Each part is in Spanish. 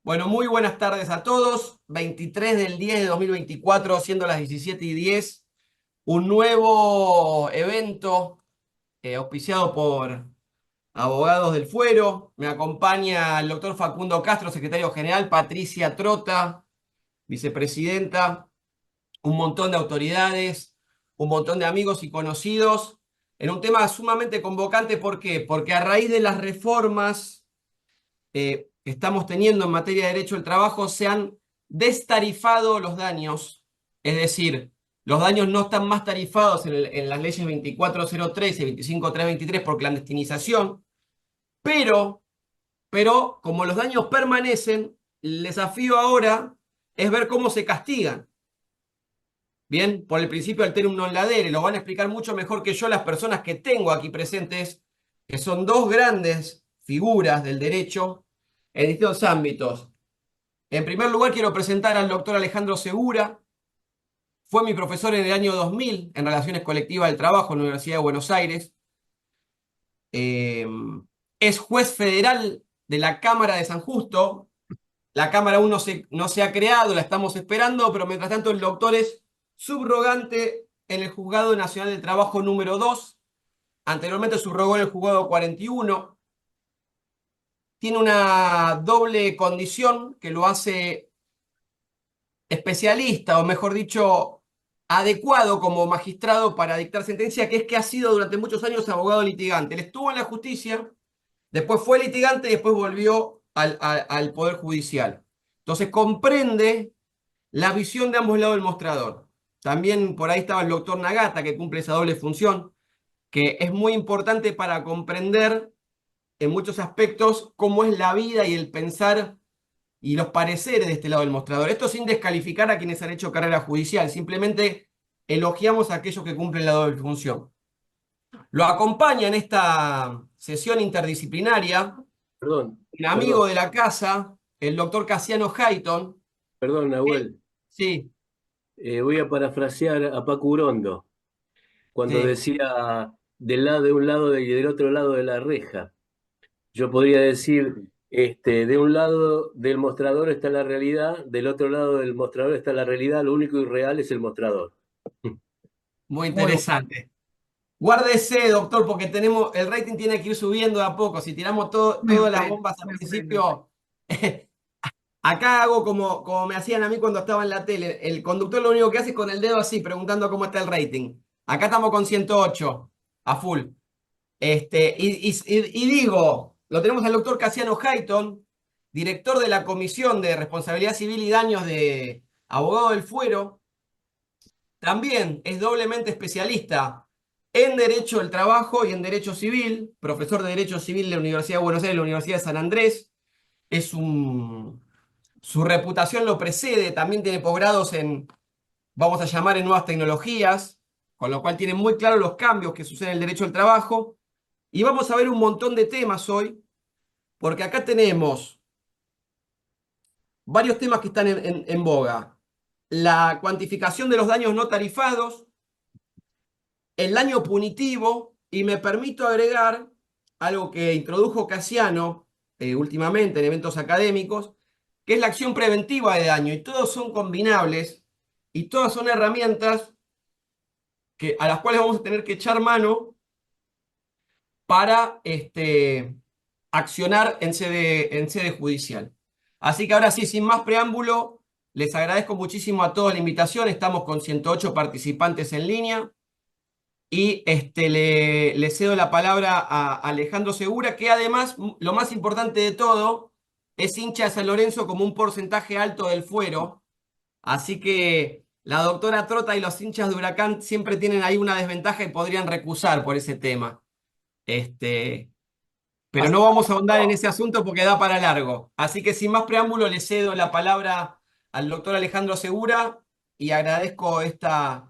Bueno, muy buenas tardes a todos. 23 del 10 de 2024, siendo las 17:10, un nuevo evento auspiciado por Abogados del Fuero. Me acompaña el doctor Facundo Castro, secretario general, Patricia Trota, vicepresidenta, un montón de autoridades, un montón de amigos y conocidos, en un tema sumamente convocante. ¿Por qué? Porque a raíz de las reformas que estamos teniendo en materia de derecho del trabajo, se han destarifado los daños, es decir, los daños no están más tarifados en las leyes 24.013 y 25.323 por clandestinización, pero, pero como los daños permanecen, el desafío ahora es ver cómo se castigan. Bien, por el principio alterum non ladere, lo van a explicar mucho mejor que yo las personas que tengo aquí presentes, que son dos grandes figuras del derecho en distintos ámbitos. En primer lugar, quiero presentar al doctor Alejandro Segura. Fue mi profesor en el año 2000 en Relaciones Colectivas del Trabajo en la Universidad de Buenos Aires. Eh, es juez federal de la Cámara de San Justo. La Cámara aún no se ha creado, la estamos esperando, pero mientras tanto el doctor es subrogante en el Juzgado Nacional del Trabajo número 2. Anteriormente subrogó en el Juzgado 41. Tiene una doble condición que lo hace especialista, o mejor dicho, adecuado como magistrado para dictar sentencia, que es que ha sido durante muchos años abogado litigante. Él estuvo en la justicia, después fue litigante y después volvió al Poder Judicial. Entonces comprende la visión de ambos lados del mostrador. También por ahí estaba el doctor Nagata, que cumple esa doble función, que es muy importante para comprender en muchos aspectos cómo es la vida y el pensar y los pareceres de este lado del mostrador. Esto sin descalificar a quienes han hecho carrera judicial, simplemente elogiamos a aquellos que cumplen la doble función. Lo acompaña en esta sesión interdisciplinaria Perdón, un amigo perdón, de la casa, el doctor Casiano Hayton. perdón, que- Nahuel. Sí, Voy a parafrasear a Paco Urondo cuando sí. decía de un lado y del otro lado de la reja. Yo podría decir, de un lado del mostrador está la realidad, del otro lado del mostrador está la realidad, lo único irreal es el mostrador. Muy Muy bueno. interesante. Guárdese, doctor, porque el rating tiene que ir subiendo de a poco. Si tiramos todas las bombas al Me freno. principio, acá hago como me hacían a mí cuando estaba en la tele. El conductor lo único que hace es con el dedo así, preguntando cómo está el rating. Acá estamos con 108, a full. Y digo, lo tenemos al doctor Casiano Hayton, director de la Comisión de Responsabilidad Civil y Daños de Abogado del Fuero. También es doblemente especialista en Derecho del Trabajo y en Derecho Civil, profesor de Derecho Civil de la Universidad de Buenos Aires y la Universidad de San Andrés. Es un Su reputación lo precede, también tiene posgrados en, vamos a llamar, en nuevas tecnologías, con lo cual tiene muy claro los cambios que suceden en el derecho al trabajo. Y vamos a ver un montón de temas hoy, porque acá tenemos varios temas que están en boga. La cuantificación de los daños no tarifados, el daño punitivo, y me permito agregar algo que introdujo Casiano últimamente en eventos académicos, que es la acción preventiva de daño, y todos son combinables y todas son herramientas a las cuales vamos a tener que echar mano para accionar en sede judicial. Así que ahora sí, sin más preámbulo, les agradezco muchísimo a todos la invitación. Estamos con 108 participantes en línea. Y le cedo la palabra a Alejandro Segura, que además, lo más importante de todo, es hincha de San Lorenzo como un porcentaje alto del fuero. Así que la doctora Trota y los hinchas de Huracán siempre tienen ahí una desventaja y podrían recusar por ese tema. Este, pero no Hacemos, vamos a ahondar en ese asunto porque da para largo. Así que sin más preámbulo, le cedo la palabra al doctor Alejandro Segura y agradezco esta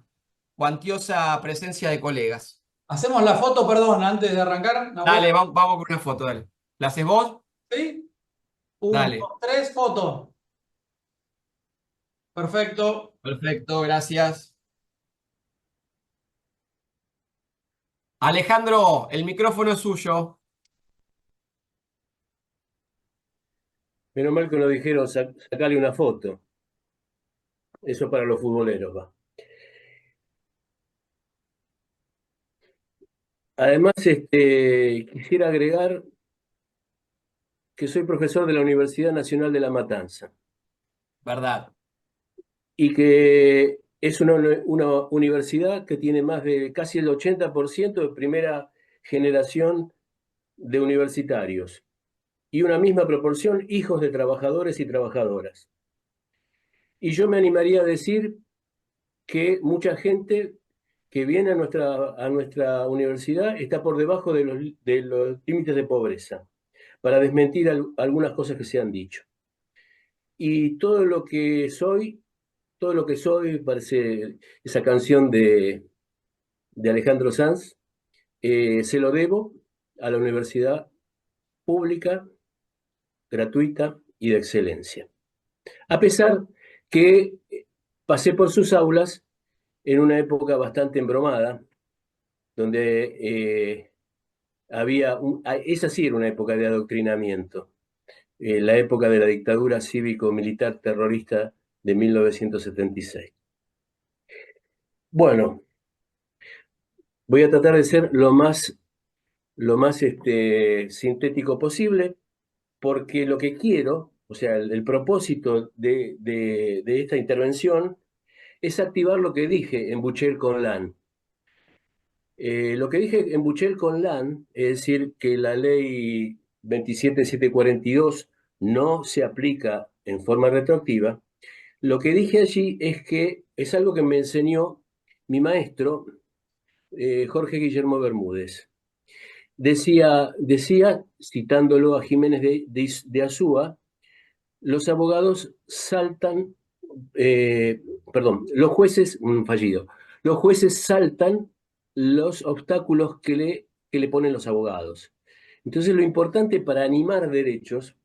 cuantiosa presencia de colegas. hacemos la foto, perdón, antes de arrancar, Nahuel. Dale, vamos con una foto, dale. ¿La haces vos? ¿Sí? Uno, Dale. dos, tres, foto. Perfecto. Perfecto, gracias. Alejandro, el micrófono es suyo. Menos mal que nos dijeron sacarle una foto. Eso para los futboleros va. Además, quisiera agregar que soy profesor de la Universidad Nacional de La Matanza ¿Verdad? y que es una universidad que tiene más de casi el 80% de primera generación de universitarios y una misma proporción hijos de trabajadores y trabajadoras. Y yo me animaría a decir que mucha gente que viene a nuestra universidad está por debajo de los límites de pobreza, para desmentir algunas cosas que se han dicho. Y todo lo que soy, parece esa canción de Alejandro Sanz, se lo debo a la universidad pública, gratuita y de excelencia. A pesar que pasé por sus aulas en una época bastante embromada, donde esa sí era una época de adoctrinamiento, la época de la dictadura cívico-militar terrorista de 1976. Bueno, voy a tratar de ser lo más sintético posible, porque lo que quiero, o sea, el propósito de esta intervención es activar lo que dije en Buchel-Conlan. Lo que dije en Buchel-Conlan, es decir, que la ley 27742 no se aplica en forma retroactiva, lo que dije allí es que es algo que me enseñó mi maestro, Jorge Guillermo Bermúdez. Decía, citándolo a Jiménez de Azúa, los abogados saltan, perdón, los jueces, fallido, los jueces saltan los obstáculos que le ponen los abogados. Entonces lo importante para animar derechos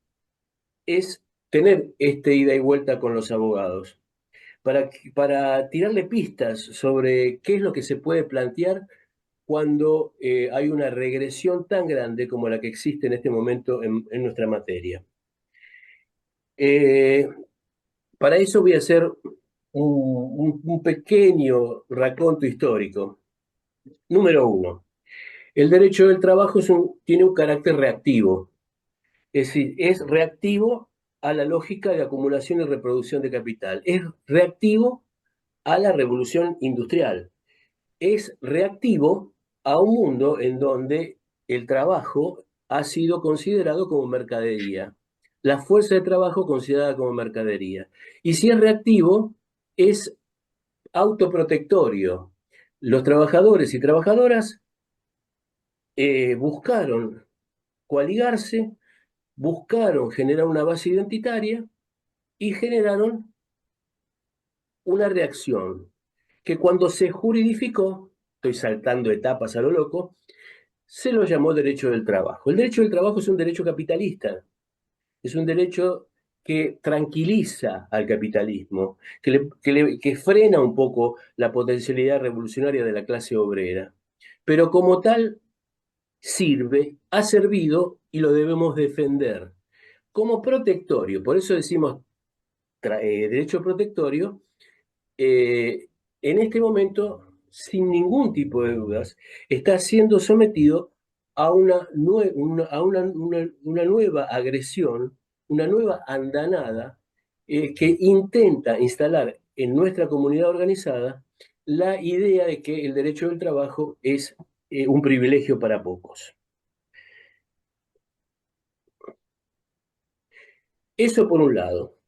es tener este ida y vuelta con los abogados, para tirarle pistas sobre qué es lo que se puede plantear cuando hay una regresión tan grande como la que existe en este momento en nuestra materia. Eh, para eso voy a hacer un pequeño raconto histórico. Número uno, el derecho del trabajo tiene un carácter reactivo, es decir, es reactivo a la lógica de acumulación y reproducción de capital, es reactivo a la revolución industrial, es reactivo a un mundo en donde el trabajo ha sido considerado como mercadería, la fuerza de trabajo considerada como mercadería. Y si es reactivo, es autoprotectorio. Los trabajadores y trabajadoras buscaron coaligarse, buscaron generar una base identitaria y generaron una reacción que cuando se juridificó, estoy saltando etapas a lo loco, se lo llamó derecho del trabajo. El derecho del trabajo es un derecho capitalista, es un derecho que tranquiliza al capitalismo, que frena un poco la potencialidad revolucionaria de la clase obrera. Pero como tal, sirve, ha servido y lo debemos defender como protectorio. Por eso decimos derecho protectorio, en este momento, sin ningún tipo de dudas, está siendo sometido a una nueva agresión, una nueva andanada que intenta instalar en nuestra comunidad organizada la idea de que el derecho del trabajo es un privilegio para pocos. Eso por un lado.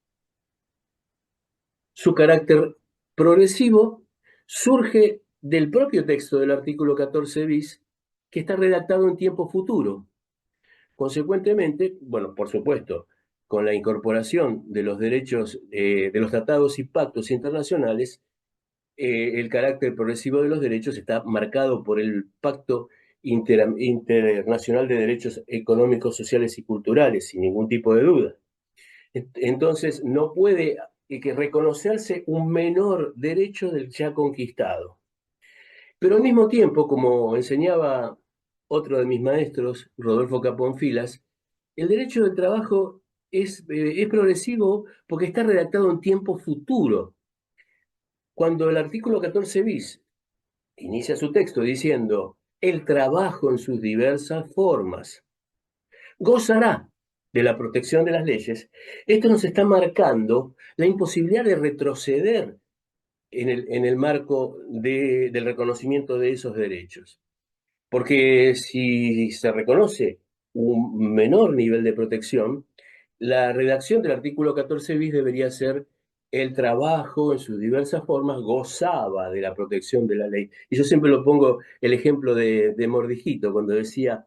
Su carácter progresivo surge del propio texto del artículo 14 bis, que está redactado en tiempo futuro. Consecuentemente, bueno, por supuesto, con la incorporación de los derechos de los tratados y pactos internacionales, el carácter progresivo de los derechos está marcado por el Pacto Internacional de Derechos Económicos, Sociales y Culturales, sin ningún tipo de duda. Entonces, no puede que reconocerse un menor derecho del ya conquistado. Pero al mismo tiempo, como enseñaba otro de mis maestros, Rodolfo Capón Filas, el derecho del trabajo es progresivo porque está redactado en tiempo futuro. Cuando el artículo 14 bis inicia su texto diciendo el trabajo en sus diversas formas gozará de la protección de las leyes, esto nos está marcando la imposibilidad de retroceder en el marco del reconocimiento de esos derechos. Porque si se reconoce un menor nivel de protección, la redacción del artículo 14 bis debería ser el trabajo en sus diversas formas gozaba de la protección de la ley. Y yo siempre lo pongo el ejemplo de Mordijito, cuando decía,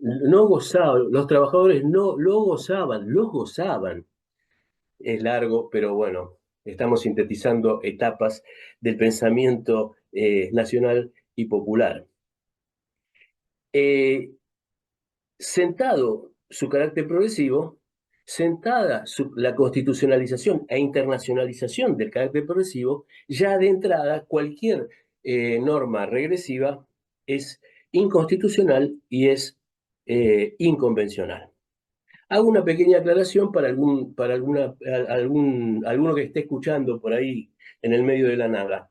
no gozaba, los trabajadores no lo gozaban, los gozaban. Es largo, pero bueno, estamos sintetizando etapas del pensamiento nacional y popular. Sentado su carácter progresivo, sentada la constitucionalización e internacionalización del carácter progresivo, ya de entrada cualquier norma regresiva es inconstitucional y es inconvencional. Hago una pequeña aclaración para alguno que esté escuchando por ahí en el medio de la nada.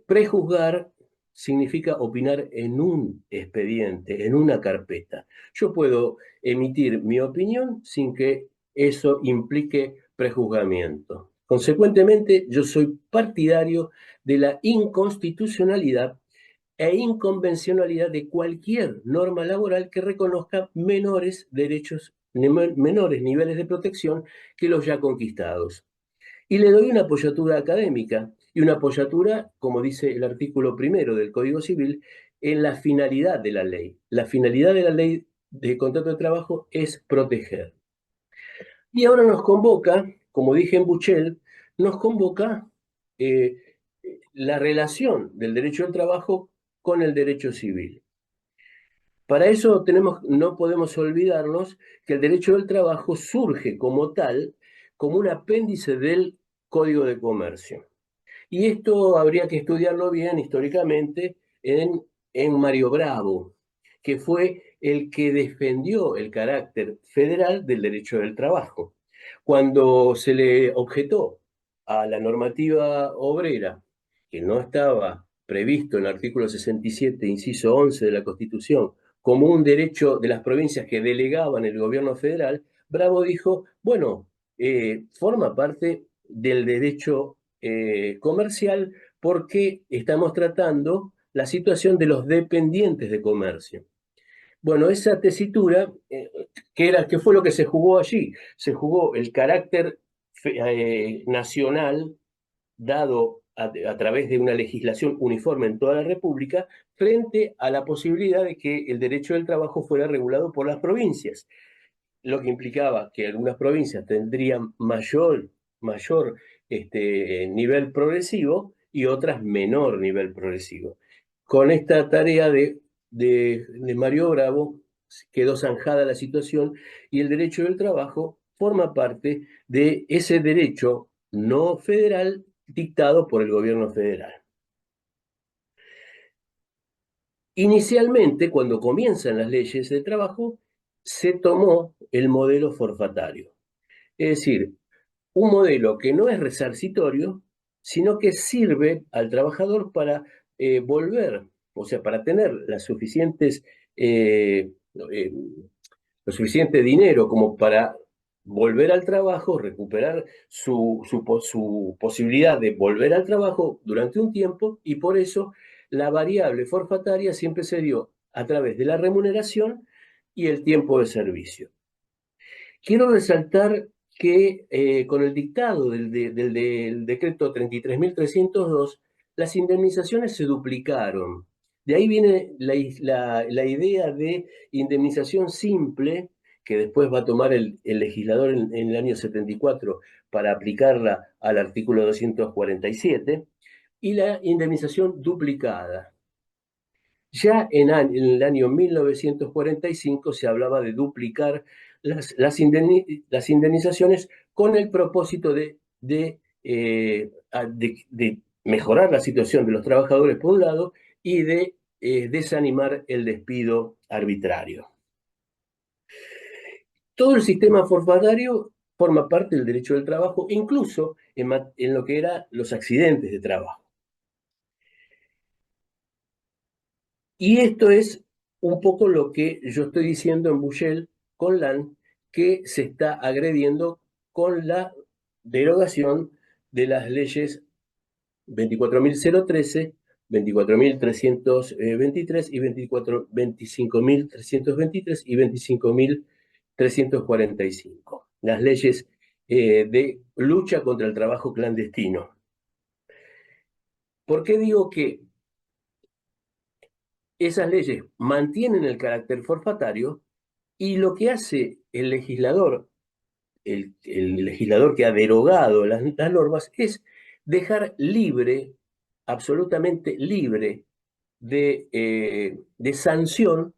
Prejuzgar significa opinar en un expediente, en una carpeta. Yo puedo emitir mi opinión sin que eso implique prejuzgamiento. Consecuentemente, yo soy partidario de la inconstitucionalidad e inconvencionalidad de cualquier norma laboral que reconozca menores derechos, menores niveles de protección que los ya conquistados. Y le doy una apoyatura académica y una apoyatura, como dice el artículo primero del Código Civil, en la finalidad de la ley. La finalidad de la ley de contrato de trabajo es proteger. Y ahora nos convoca, como dije en Buchel, nos convoca la relación del derecho al trabajo con el derecho civil. Para eso no podemos olvidarnos que el derecho del trabajo surge como tal, como un apéndice del Código de Comercio. Y esto habría que estudiarlo bien históricamente en Mario Bravo, que fue el que defendió el carácter federal del derecho del trabajo. Cuando se le objetó a la normativa obrera, que no estaba previsto en el artículo 67, inciso 11 de la Constitución, como un derecho de las provincias que delegaban el gobierno federal, Bravo dijo, bueno, forma parte del derecho comercial porque estamos tratando la situación de los dependientes de comercio. Bueno, esa tesitura, ¿qué fue lo que se jugó allí? Se jugó el carácter nacional dado a través de una legislación uniforme en toda la República frente a la posibilidad de que el derecho del trabajo fuera regulado por las provincias, lo que implicaba que algunas provincias tendrían mayor nivel progresivo y otras menor nivel progresivo. Con esta tarea de Mario Bravo quedó zanjada la situación y el derecho del trabajo forma parte de ese derecho no federal dictado por el gobierno federal. Inicialmente, cuando comienzan las leyes de trabajo, se tomó el modelo forfatario. Es decir, un modelo que no es resarcitorio, sino que sirve al trabajador para volver, o sea, para tener lo suficiente dinero como para volver al trabajo, recuperar su posibilidad de volver al trabajo durante un tiempo, y por eso la variable forfataria siempre se dio a través de la remuneración y el tiempo de servicio. Quiero resaltar que con el dictado del decreto 33.302, las indemnizaciones se duplicaron. De ahí viene la idea de indemnización simple, que después va a tomar el legislador en el año 74 para aplicarla al artículo 247, y la indemnización duplicada. Ya en el año 1945 se hablaba de duplicar las indemnizaciones con el propósito de mejorar la situación de los trabajadores por un lado y de desanimar el despido arbitrario. Todo el sistema forfatario forma parte del derecho del trabajo, incluso en lo que eran los accidentes de trabajo. Y esto es un poco lo que yo estoy diciendo en Bushel con LAN, que se está agrediendo con la derogación de las leyes 24.013, 24.323 y 25.323 y 25.345. Las leyes de lucha contra el trabajo clandestino. ¿Por qué digo que esas leyes mantienen el carácter forfatario y lo que hace el legislador, el legislador que ha derogado las normas, es dejar libre, absolutamente libre, de sanción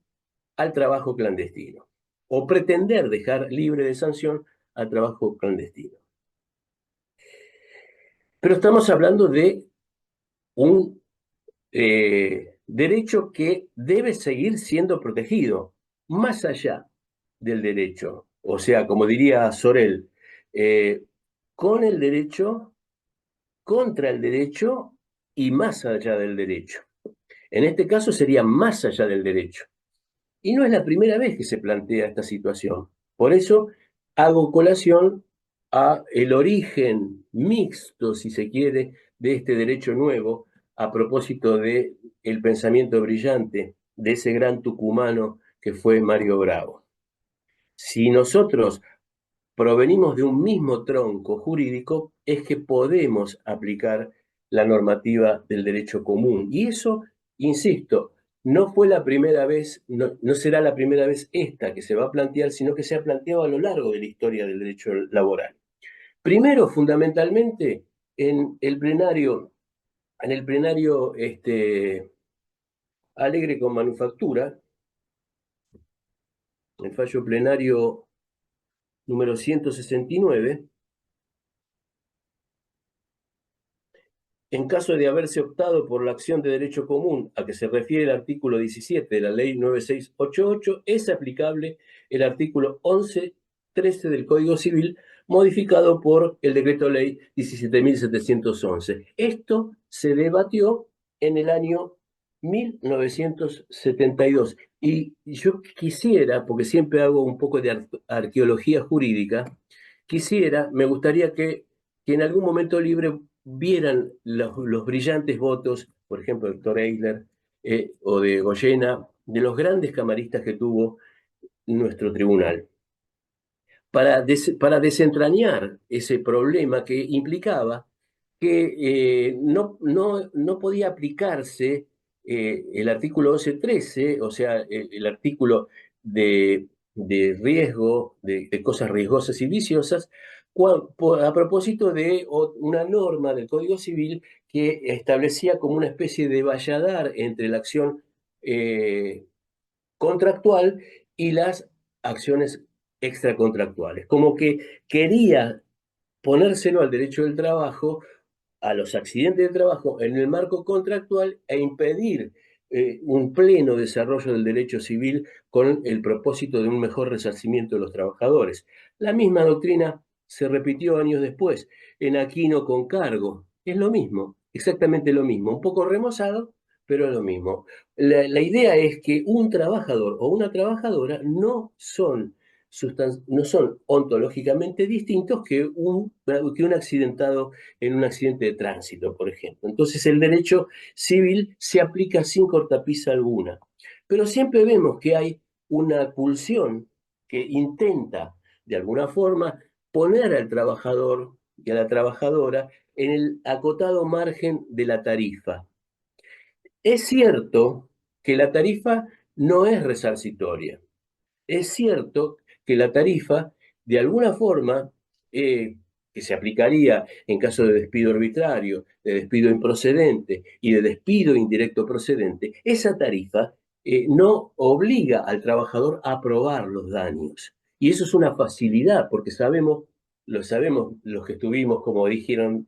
al trabajo clandestino, o pretender dejar libre de sanción al trabajo clandestino? Pero estamos hablando de un derecho que debe seguir siendo protegido, más allá del derecho. O sea, como diría Sorel, con el derecho, contra el derecho y más allá del derecho. En este caso sería más allá del derecho. Y no es la primera vez que se plantea esta situación. Por eso hago colación a el origen mixto, si se quiere, de este derecho nuevo, a propósito de el pensamiento brillante de ese gran tucumano que fue Mario Bravo. Si nosotros provenimos de un mismo tronco jurídico, es que podemos aplicar la normativa del derecho común. Y eso, insisto, no fue la primera vez, no será la primera vez esta que se va a plantear, sino que se ha planteado a lo largo de la historia del derecho laboral. Primero, fundamentalmente, en el plenario Alegre con Manufactura, el fallo plenario número 169, en caso de haberse optado por la acción de derecho común a que se refiere el artículo 17 de la Ley 9688, es aplicable el artículo 11.13 del Código Civil, modificado por el Decreto Ley 17.711. Esto se debatió en el año 1972. Y yo quisiera, porque siempre hago un poco de arqueología jurídica, me gustaría que en algún momento libre vieran los brillantes votos, por ejemplo, de Héctor Eiler o de Goyena, de los grandes camaristas que tuvo nuestro tribunal, para desentrañar ese problema que implicaba que no podía aplicarse el artículo 11.13, o sea, el artículo de riesgo, de cosas riesgosas y viciosas, a propósito de una norma del Código Civil que establecía como una especie de valladar entre la acción contractual y las acciones extracontractuales. Como que quería ponérselo al derecho del trabajo, a los accidentes de trabajo en el marco contractual e impedir un pleno desarrollo del derecho civil con el propósito de un mejor resarcimiento de los trabajadores. La misma doctrina se repitió años después en Aquino con Cargo. Es lo mismo, exactamente lo mismo, un poco remozado, pero es lo mismo. La idea es que un trabajador o una trabajadora no son ontológicamente distintos que un accidentado en un accidente de tránsito, por ejemplo. Entonces el derecho civil se aplica sin cortapisa alguna. Pero siempre vemos que hay una pulsión que intenta, de alguna forma, poner al trabajador y a la trabajadora en el acotado margen de la tarifa. Es cierto que la tarifa no es resarcitoria. Es cierto que la tarifa, de alguna forma, que se aplicaría en caso de despido arbitrario, de despido improcedente y de despido indirecto procedente, esa tarifa no obliga al trabajador a probar los daños. Y eso es una facilidad, porque lo sabemos los que estuvimos, como dijimos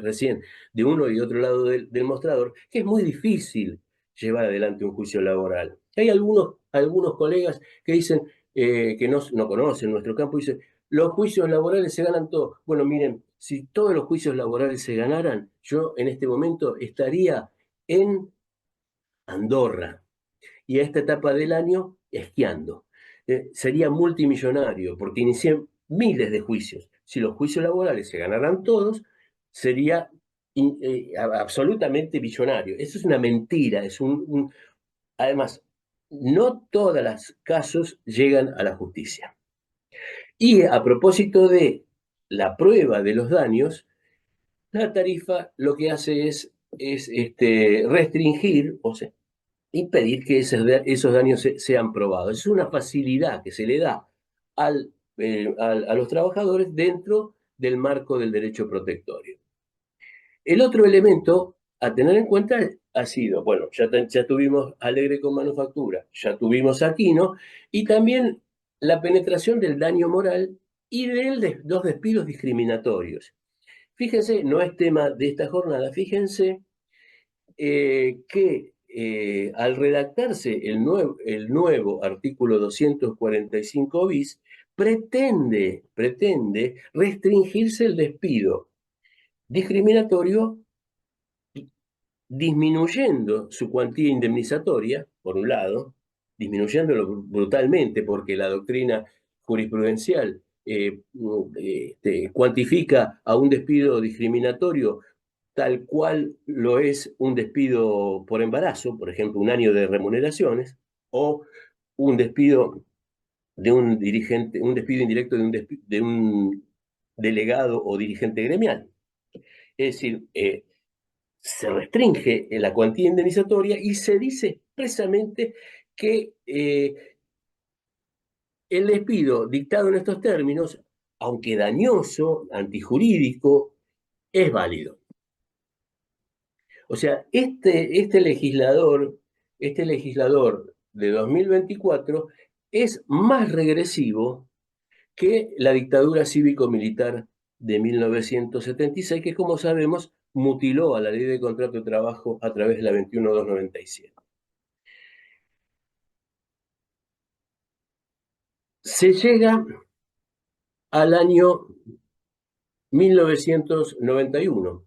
recién, de uno y otro lado del mostrador, que es muy difícil llevar adelante un juicio laboral. Hay algunos colegas que dicen, que no conocen nuestro campo, dice, los juicios laborales se ganan todos. Bueno, miren, si todos los juicios laborales se ganaran, yo en este momento estaría en Andorra y a esta etapa del año esquiando. Sería multimillonario porque inicié miles de juicios. Si los juicios laborales se ganaran todos, sería absolutamente millonario. Eso es una mentira. Además, no todos los casos llegan a la justicia. Y a propósito de la prueba de los daños, la tarifa lo que hace es restringir, o sea, impedir que esos daños sean probados. Es una facilidad que se le da a los trabajadores dentro del marco del derecho protectorio. El otro elemento a tener en cuenta ha sido, bueno, ya tuvimos Alegre con Manufactura, ya tuvimos Aquino, y también la penetración del daño moral y de los despidos discriminatorios. Fíjense, no es tema de esta jornada, fíjense que al redactarse el nuevo artículo 245 bis, pretende restringirse el despido discriminatorio, disminuyendo su cuantía indemnizatoria, por un lado, disminuyéndolo brutalmente porque la doctrina jurisprudencial cuantifica a un despido discriminatorio tal cual lo es un despido por embarazo, por ejemplo, un año de remuneraciones, o un despido de un dirigente, un despido indirecto de un delegado o dirigente gremial. Es decir, se restringe la cuantía indemnizatoria y se dice expresamente que el despido dictado en estos términos, aunque dañoso, antijurídico, es válido. O sea, este legislador de 2024 es más regresivo que la dictadura cívico-militar de 1976, que como sabemos mutiló a la ley de contrato de trabajo a través de la 21297. Se llega al año 1991,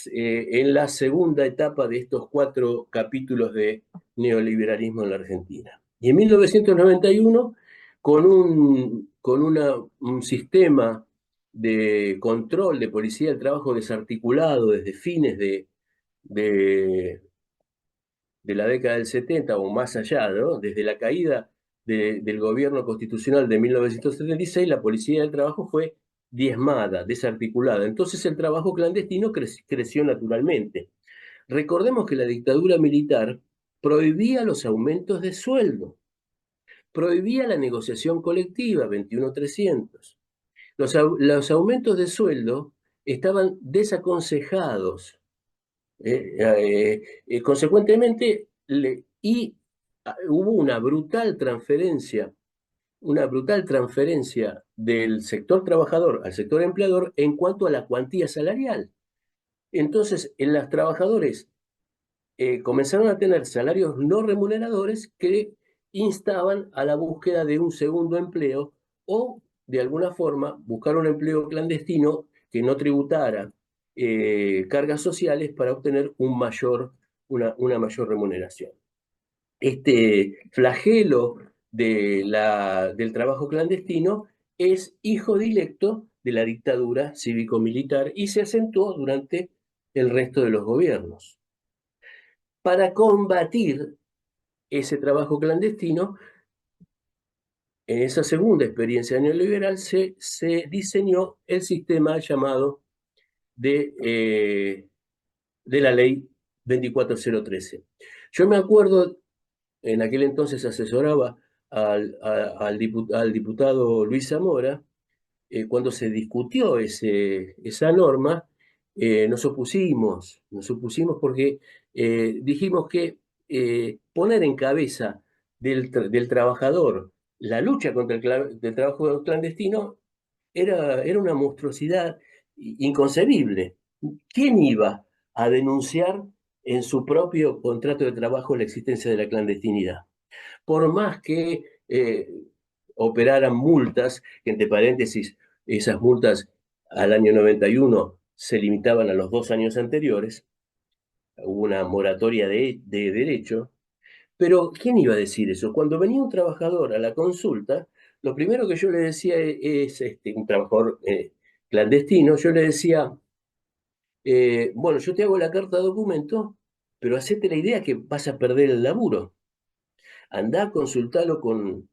en la segunda etapa de estos 4 capítulos de neoliberalismo en la Argentina. Y en 1991, con un sistema de control de policía del trabajo desarticulado desde fines de la década del 70 o más allá, ¿no? Desde la caída del gobierno constitucional de 1976, la policía del trabajo fue diezmada, desarticulada. Entonces el trabajo clandestino creció naturalmente. Recordemos que la dictadura militar prohibía los aumentos de sueldo, prohibía la negociación colectiva, 21.300. Los aumentos de sueldo estaban desaconsejados. Consecuentemente, hubo una brutal transferencia del sector trabajador al sector empleador en cuanto a la cuantía salarial. Entonces, en los trabajadores comenzaron a tener salarios no remuneradores que instaban a la búsqueda de un segundo empleo o, de alguna forma, buscar un empleo clandestino que no tributara cargas sociales para obtener una mayor remuneración. Este flagelo del trabajo clandestino es hijo directo de la dictadura cívico-militar y se acentuó durante el resto de los gobiernos. Para combatir ese trabajo clandestino, en esa segunda experiencia neoliberal se diseñó el sistema llamado de la ley 24013. Yo me acuerdo, en aquel entonces asesoraba al diputado Luis Zamora, cuando se discutió esa norma, nos opusimos porque dijimos que poner en cabeza del trabajador la lucha contra el trabajo clandestino era una monstruosidad inconcebible. ¿Quién iba a denunciar en su propio contrato de trabajo la existencia de la clandestinidad? Por más que operaran multas, que entre paréntesis, esas multas al año 91 se limitaban a los 2 años anteriores, hubo una moratoria de derecho, pero ¿quién iba a decir eso? Cuando venía un trabajador a la consulta, lo primero que yo le decía es un trabajador clandestino, yo le decía, bueno, yo te hago la carta de documento, pero hacete la idea que vas a perder el laburo. Andá a consultarlo con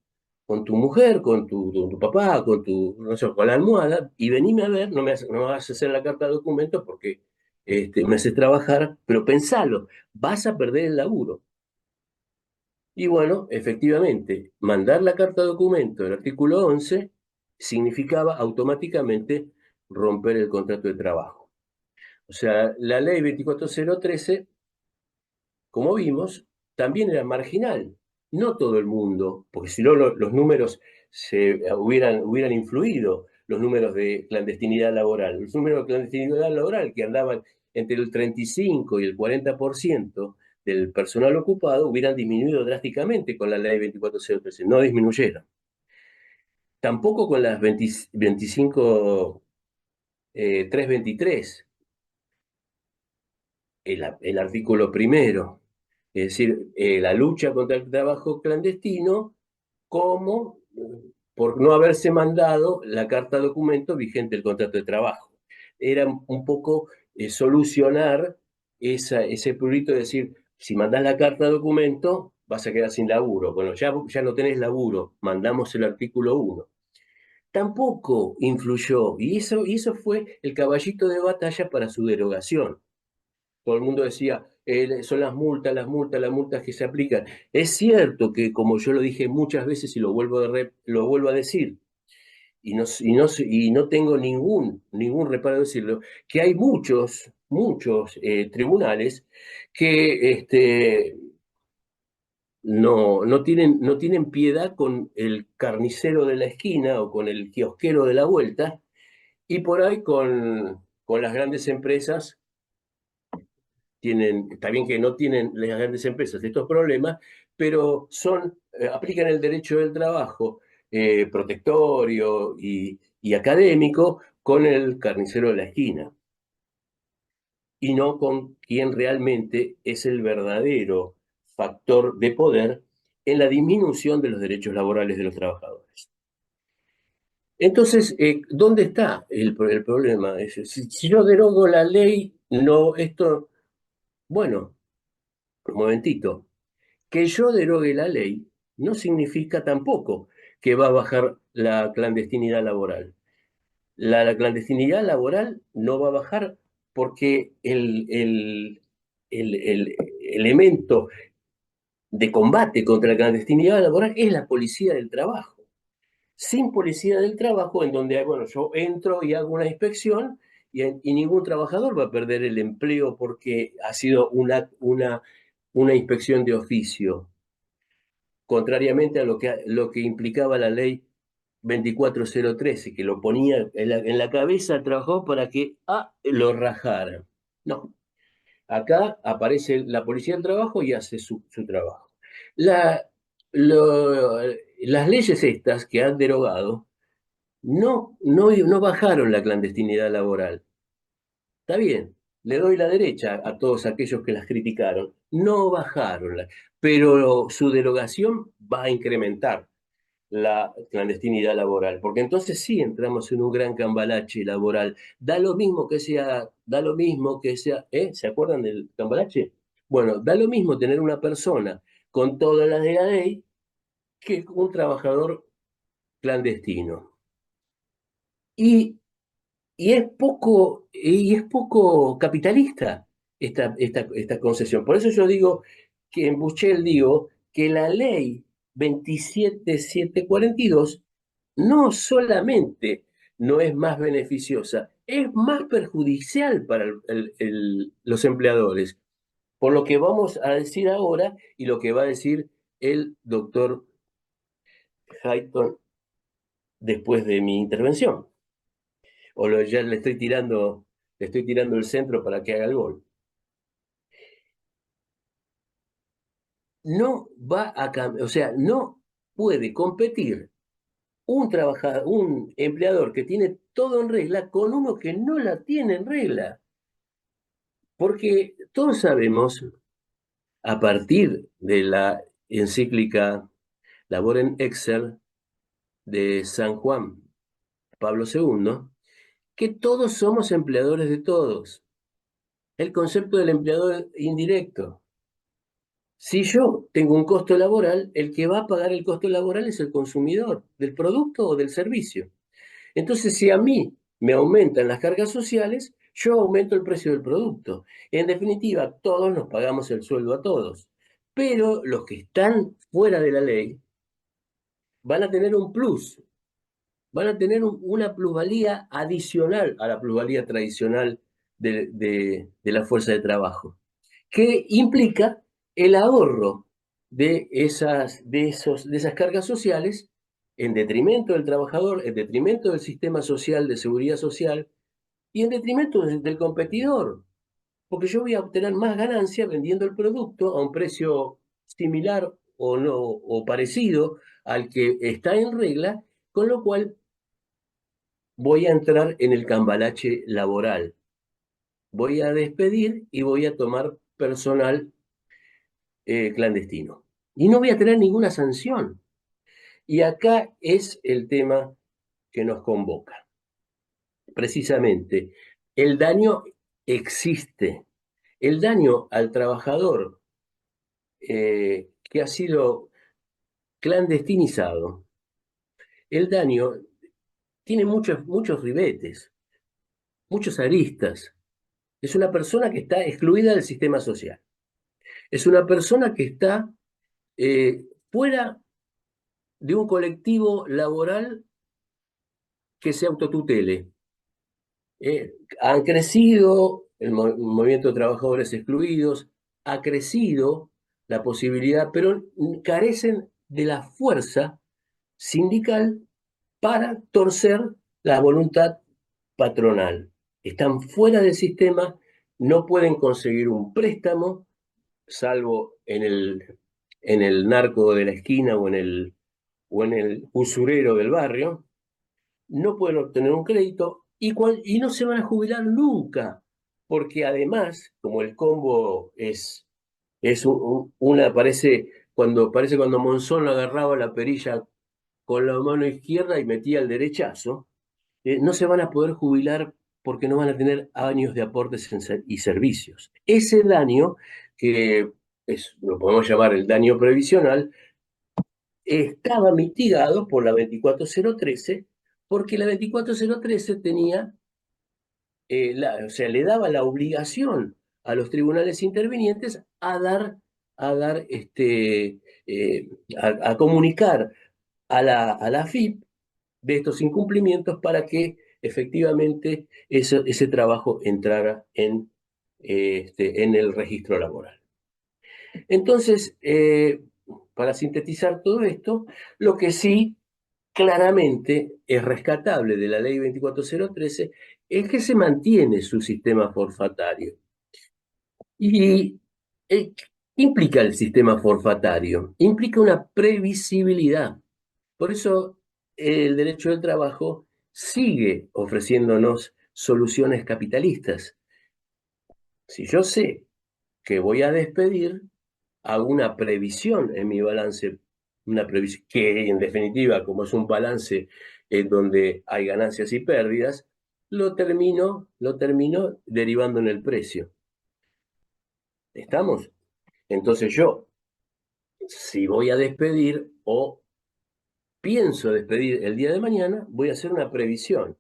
tu mujer, con tu papá, no sé, con la almohada, y venime a ver, no me vas a hacer la carta de documento porque me haces trabajar, pero pensalo, vas a perder el laburo. Y bueno, efectivamente, mandar la carta de documento del artículo 11 significaba automáticamente romper el contrato de trabajo. O sea, la ley 24013, como vimos, también era marginal. No todo el mundo, porque si no los números hubieran influido, los números de clandestinidad laboral. Los números de clandestinidad laboral que andaban entre el 35 y el 40% del personal ocupado hubieran disminuido drásticamente con la ley 24013, no disminuyeron. Tampoco con las 25, 323, el artículo primero, es decir, la lucha contra el trabajo clandestino, como por no haberse mandado la carta documento vigente del contrato de trabajo. Era un poco solucionar ese prurito de decir, si mandás la carta documento, vas a quedar sin laburo. Bueno, ya no tenés laburo, mandamos el artículo 1. Tampoco influyó, y eso fue el caballito de batalla para su derogación. Todo el mundo decía, son las multas que se aplican. Es cierto que, como yo lo dije muchas veces y lo vuelvo a decir, y no tengo ningún reparo de decirlo, que hay muchos tribunales que no tienen piedad con el carnicero de la esquina o con el kiosquero de la vuelta, y por ahí con las grandes empresas está bien que no tienen las grandes empresas estos problemas, pero aplican el derecho del trabajo protectorio y académico con el carnicero de la esquina, y no con quien realmente es el verdadero factor de poder en la disminución de los derechos laborales de los trabajadores. Entonces, ¿dónde está el problema? Si yo derogo la ley, no, bueno, un momentito, que yo derogue la ley no significa tampoco que va a bajar la clandestinidad laboral. La clandestinidad laboral no va a bajar porque el elemento de combate contra la clandestinidad laboral es la policía del trabajo. Sin policía del trabajo, en donde, bueno, yo entro y hago una inspección y ningún trabajador va a perder el empleo porque ha sido una inspección de oficio, contrariamente a lo que implicaba la ley 24013, que lo ponía en la cabeza al trabajador para que lo rajara. No, acá aparece la policía del trabajo y hace su trabajo. La, las leyes estas que han derogado no bajaron la clandestinidad laboral. Está bien, le doy la derecha a todos aquellos que las criticaron. No bajaron, pero su derogación va a incrementar la clandestinidad laboral, porque entonces sí entramos en un gran cambalache laboral. Da lo mismo que sea, ¿se acuerdan del cambalache? Bueno, da lo mismo tener una persona con todas las de la ley que un trabajador clandestino. Y, y es poco capitalista esta concesión. Por eso yo digo que en Buchel digo que la ley 27742 no solamente no es más beneficiosa, es más perjudicial para los empleadores. Por lo que vamos a decir ahora y lo que va a decir el doctor Hayton después de mi intervención. Ya le estoy tirando el centro para que haga el gol. No va a cambiar, o sea, no puede competir un trabajador, un empleador que tiene todo en regla con uno que no la tiene en regla. Porque todos sabemos, a partir de la encíclica Laborem Exer de San Juan Pablo II, que todos somos empleadores de todos. El concepto del empleador indirecto. Si yo tengo un costo laboral, el que va a pagar el costo laboral es el consumidor del producto o del servicio. Entonces, si a mí me aumentan las cargas sociales, yo aumento el precio del producto. En definitiva, todos nos pagamos el sueldo a todos. Pero los que están fuera de la ley van a tener un plus, van a tener una plusvalía adicional a la plusvalía tradicional de la fuerza de trabajo, que implica el ahorro de esas cargas sociales en detrimento del trabajador, en detrimento del sistema social de seguridad social y en detrimento del competidor, porque yo voy a obtener más ganancia vendiendo el producto a un precio similar o no o parecido al que está en regla, con lo cual voy a entrar en el cambalache laboral. Voy a despedir y voy a tomar personal clandestino. Y no voy a tener ninguna sanción. Y acá es el tema que nos convoca. Precisamente, el daño existe. El daño al trabajador que ha sido clandestinizado, el daño tiene muchos ribetes, muchas aristas. Es una persona que está excluida del sistema social. Es una persona que está fuera de un colectivo laboral que se autotutele. Han crecido el movimiento de trabajadores excluidos, ha crecido la posibilidad, pero carecen de la fuerza sindical para torcer la voluntad patronal. Están fuera del sistema, no pueden conseguir un préstamo, salvo en el narco de la esquina o en el usurero del barrio, no pueden obtener un crédito y no se van a jubilar nunca, porque además, como el combo es parece cuando Monzón agarraba la perilla con la mano izquierda y metía el derechazo, no se van a poder jubilar porque no van a tener años de aportes y servicios. Ese daño, que lo podemos llamar el daño previsional, estaba mitigado por la 24013, porque la 24013 tenía, o sea, le daba la obligación a los tribunales intervinientes a comunicar a la AFIP de estos incumplimientos para que efectivamente ese trabajo entrara en el registro laboral. Entonces, para sintetizar todo esto, lo que sí claramente es rescatable de la ley 24013 es que se mantiene su sistema forfatario. ¿Y qué implica el sistema forfatario? Implica una previsibilidad. Por eso el derecho del trabajo sigue ofreciéndonos soluciones capitalistas. Si yo sé que voy a despedir, hago una previsión en mi balance, una previsión que en definitiva, como es un balance en donde hay ganancias y pérdidas, lo termino derivando en el precio. ¿Estamos? Entonces yo, si voy a despedir o pienso despedir el día de mañana, voy a hacer una previsión.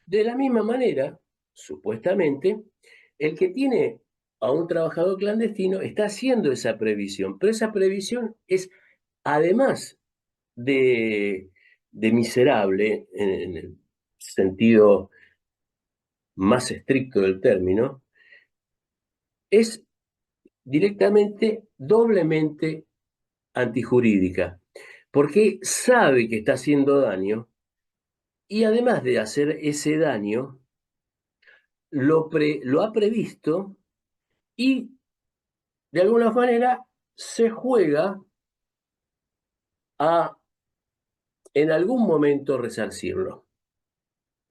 De la misma manera, supuestamente, el que tiene a un trabajador clandestino está haciendo esa previsión, pero esa previsión es, además de miserable, en el sentido más estricto del término, es directamente, doblemente antijurídica, porque sabe que está haciendo daño y además de hacer ese daño, lo ha previsto y de alguna manera se juega a en algún momento resarcirlo.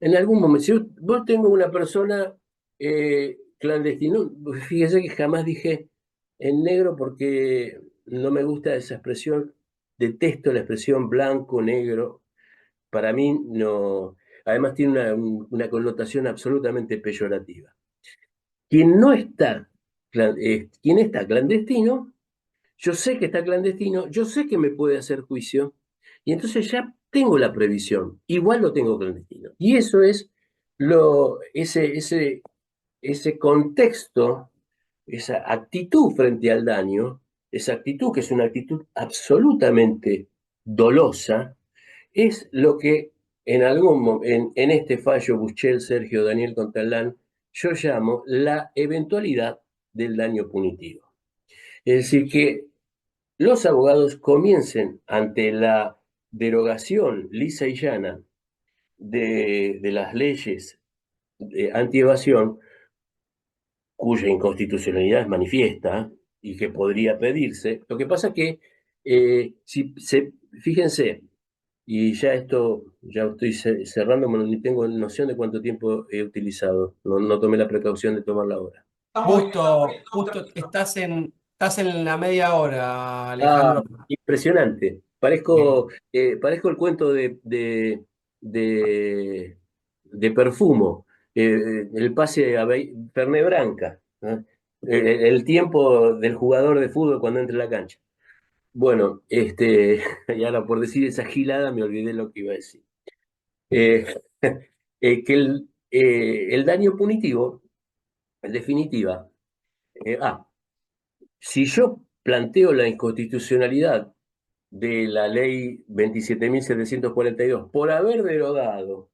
En algún momento, si vos tengo una persona clandestina, fíjese que jamás dije en negro porque no me gusta esa expresión, detesto la expresión blanco, negro, para mí no, además tiene una connotación absolutamente peyorativa. Quien no está, quien está clandestino, yo sé que está clandestino, yo sé que me puede hacer juicio, y entonces ya tengo la previsión, igual lo tengo clandestino. Y eso es ese contexto, esa actitud frente al daño, esa actitud que es una actitud absolutamente dolosa, es lo que en este fallo Buchel, Sergio, Daniel Contalán, yo llamo la eventualidad del daño punitivo. Es decir, que los abogados comiencen ante la derogación lisa y llana de las leyes de antievasión, cuya inconstitucionalidad es manifiesta y que podría pedirse. Lo que pasa es que, fíjense, y ya ya estoy cerrando, ni tengo noción de cuánto tiempo he utilizado, no tomé la precaución de tomar la hora. Estamos bien, estamos bien, Justo, estamos justo tranquilos. estás en la media hora, Ah, Alejandro. impresionante. Parezco el cuento de, de Perfumo, el pase a Fernet Branca, ¿no? El tiempo del jugador de fútbol cuando entra a la cancha. Bueno, y ahora por decir esa gilada me olvidé lo que iba a decir. Eh, que el daño punitivo, en definitiva, eh, ah, si yo planteo la inconstitucionalidad de la ley 27.742 por haber derogado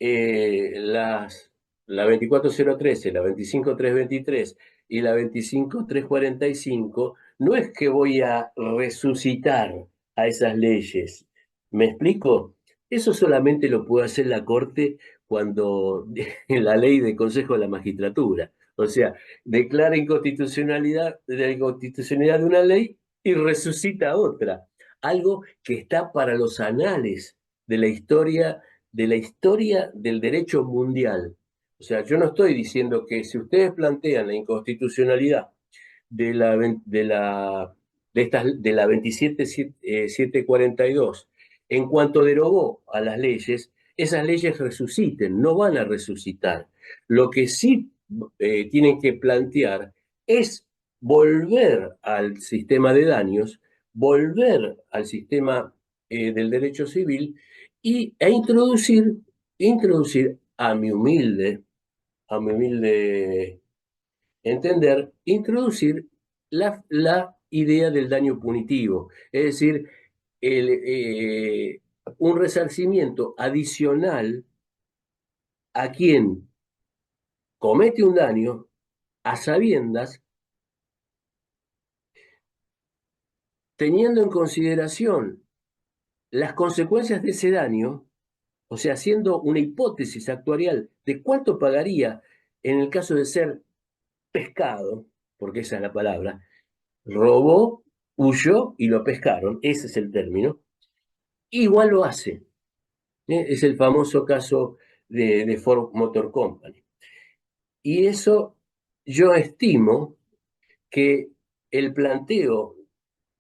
las, la 24.013, la 25.323 y la 25.345, no es que voy a resucitar a esas leyes. ¿Me explico? Eso solamente lo puede hacer la Corte cuando la ley de Consejo de la Magistratura. O sea, declara la inconstitucionalidad de una ley y resucita otra. Algo que está para los anales de la historia del derecho mundial. O sea, yo no estoy diciendo que si ustedes plantean la inconstitucionalidad de la, de la 27.742 en cuanto derogó a las leyes, esas leyes resuciten, no van a resucitar. Lo que sí tienen que plantear es volver al sistema de daños, volver al sistema del derecho civil e introducir a mi humilde entender, introducir la idea del daño punitivo, es decir, el, un resarcimiento adicional a quien comete un daño a sabiendas, teniendo en consideración las consecuencias de ese daño, o sea, haciendo una hipótesis actuarial de cuánto pagaría en el caso de ser pescado, porque esa es la palabra, robó, huyó y lo pescaron, ese es el término, igual lo hace. Es el famoso caso de Ford Motor Company. Y eso yo estimo que el planteo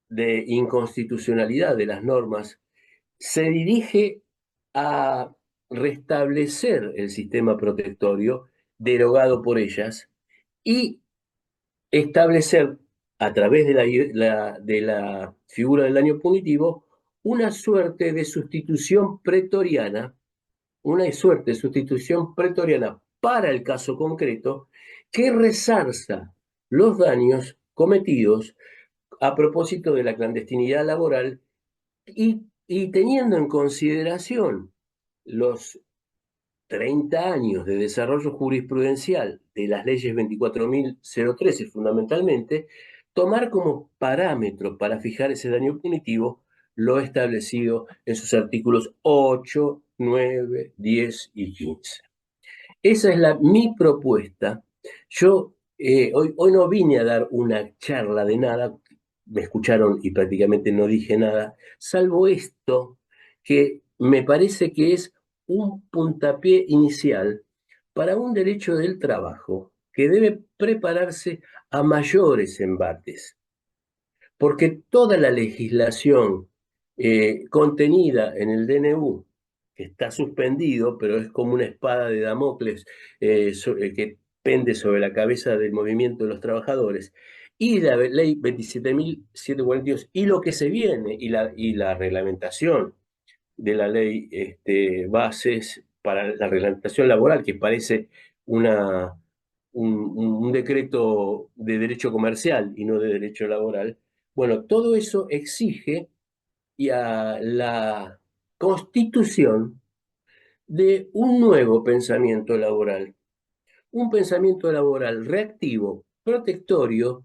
de inconstitucionalidad de las normas se dirige a restablecer el sistema protectorio derogado por ellas y establecer a través de la figura del daño punitivo una suerte de sustitución pretoriana, una suerte de sustitución pretoriana para el caso concreto que resarza los daños cometidos a propósito de la clandestinidad laboral y teniendo en consideración los 30 años de desarrollo jurisprudencial de las leyes 24.013 fundamentalmente, tomar como parámetro para fijar ese daño punitivo lo establecido en sus artículos 8, 9, 10 y 15. Esa es mi propuesta. Yo hoy no vine a dar una charla de nada, me escucharon y prácticamente no dije nada, salvo esto que me parece que es un puntapié inicial para un derecho del trabajo que debe prepararse a mayores embates, porque toda la legislación contenida en el DNU, que está suspendido, pero es como una espada de Damocles que pende sobre la cabeza del movimiento de los trabajadores, y la ley 27.742, y lo que se viene, y la reglamentación de la ley bases para la reglamentación laboral, que parece una, un decreto de derecho comercial y no de derecho laboral. Bueno, todo eso exige a la constitución de un nuevo pensamiento laboral, un pensamiento laboral reactivo, protectorio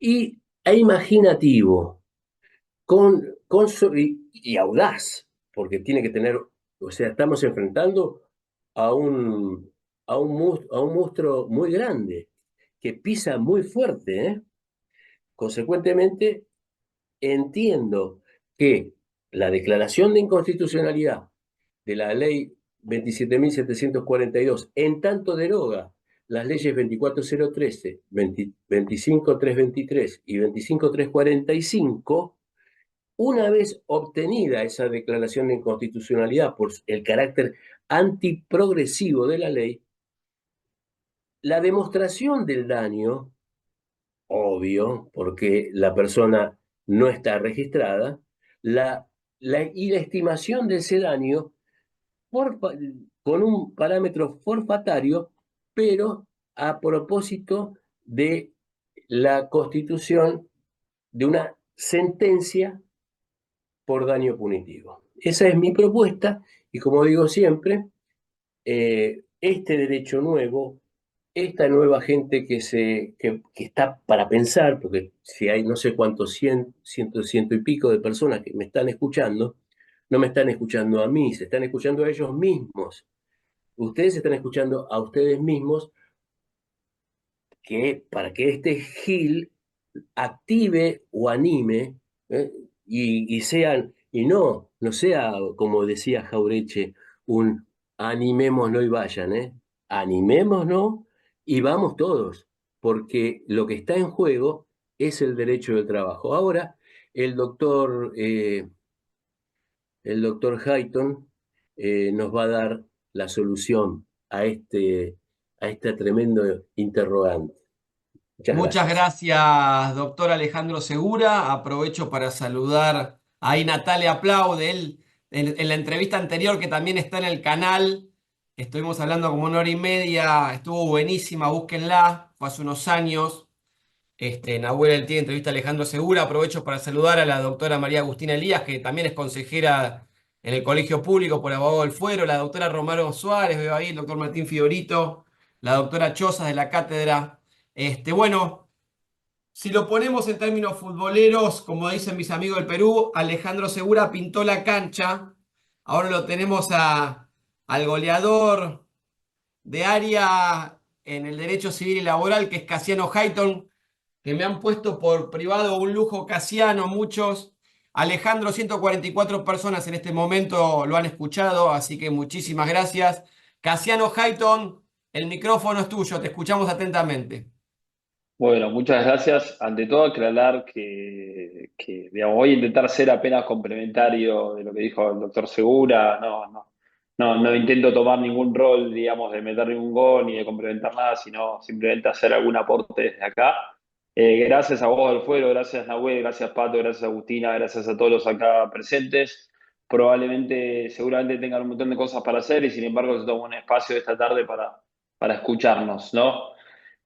e imaginativo, y audaz, porque tiene que tener, o sea, estamos enfrentando a a un monstruo muy grande, que pisa muy fuerte, ¿eh? Consecuentemente, entiendo que la declaración de inconstitucionalidad de la ley 27.742, en tanto deroga las leyes 24.013, 25.323 y 25.345, una vez obtenida esa declaración de inconstitucionalidad por el carácter antiprogresivo de la ley, la demostración del daño, obvio, porque la persona no está registrada, y la estimación de ese daño por, con un parámetro forfatario, pero a propósito de la constitución de una sentencia por daño punitivo. Esa es mi propuesta y, como digo siempre, este derecho nuevo, esta nueva gente que está para pensar, porque si hay no sé cuántos, ciento y pico de personas que me están escuchando, no me están escuchando a mí, se están escuchando a ellos mismos. Ustedes están escuchando a ustedes mismos, para que este Gil active o anime, ¿eh? No sea, como decía Jaureche, un animémonos y vayan, animémonos y vamos todos, porque lo que está en juego es el derecho del trabajo. Ahora, el doctor, eh, el doctor Hayton nos va a dar la solución a este tremendo interrogante. Muchas Muchas gracias. gracias, doctor Alejandro Segura. Aprovecho para saludar ahí Natalia Aplaude, él en la entrevista anterior que también está en el canal. Estuvimos hablando como 1 hora y media, estuvo buenísima, búsquenla, fue hace unos años. Nahuel él tiene entrevista a Alejandro Segura. Aprovecho para saludar a la doctora María Agustina Elías, que también es consejera en el Colegio Público por Abogado del Fuero, la doctora Romero Suárez, veo ahí, el doctor Martín Fiorito, la doctora Chozas de la cátedra. Bueno, si lo ponemos en términos futboleros, como dicen mis amigos del Perú, Alejandro Segura pintó la cancha. Ahora lo tenemos al goleador de área en el derecho civil y laboral, que es Casiano Hayton, que me han puesto por privado un lujo Casiano, muchos. Alejandro, 144 personas en este momento lo han escuchado, así que muchísimas gracias. Casiano Hayton, el micrófono es tuyo, te escuchamos atentamente. Bueno, muchas gracias. Ante todo, aclarar digamos, voy a intentar ser apenas complementario de lo que dijo el doctor Segura. No intento tomar ningún rol, digamos, de meter ningún gol ni de complementar nada, sino simplemente hacer algún aporte desde acá. Gracias a vos del Fuero, gracias Nahuel, gracias Pato, gracias Agustina, gracias a todos los acá presentes. Seguramente tengan un montón de cosas para hacer y sin embargo se toma un espacio esta tarde para escucharnos, ¿no?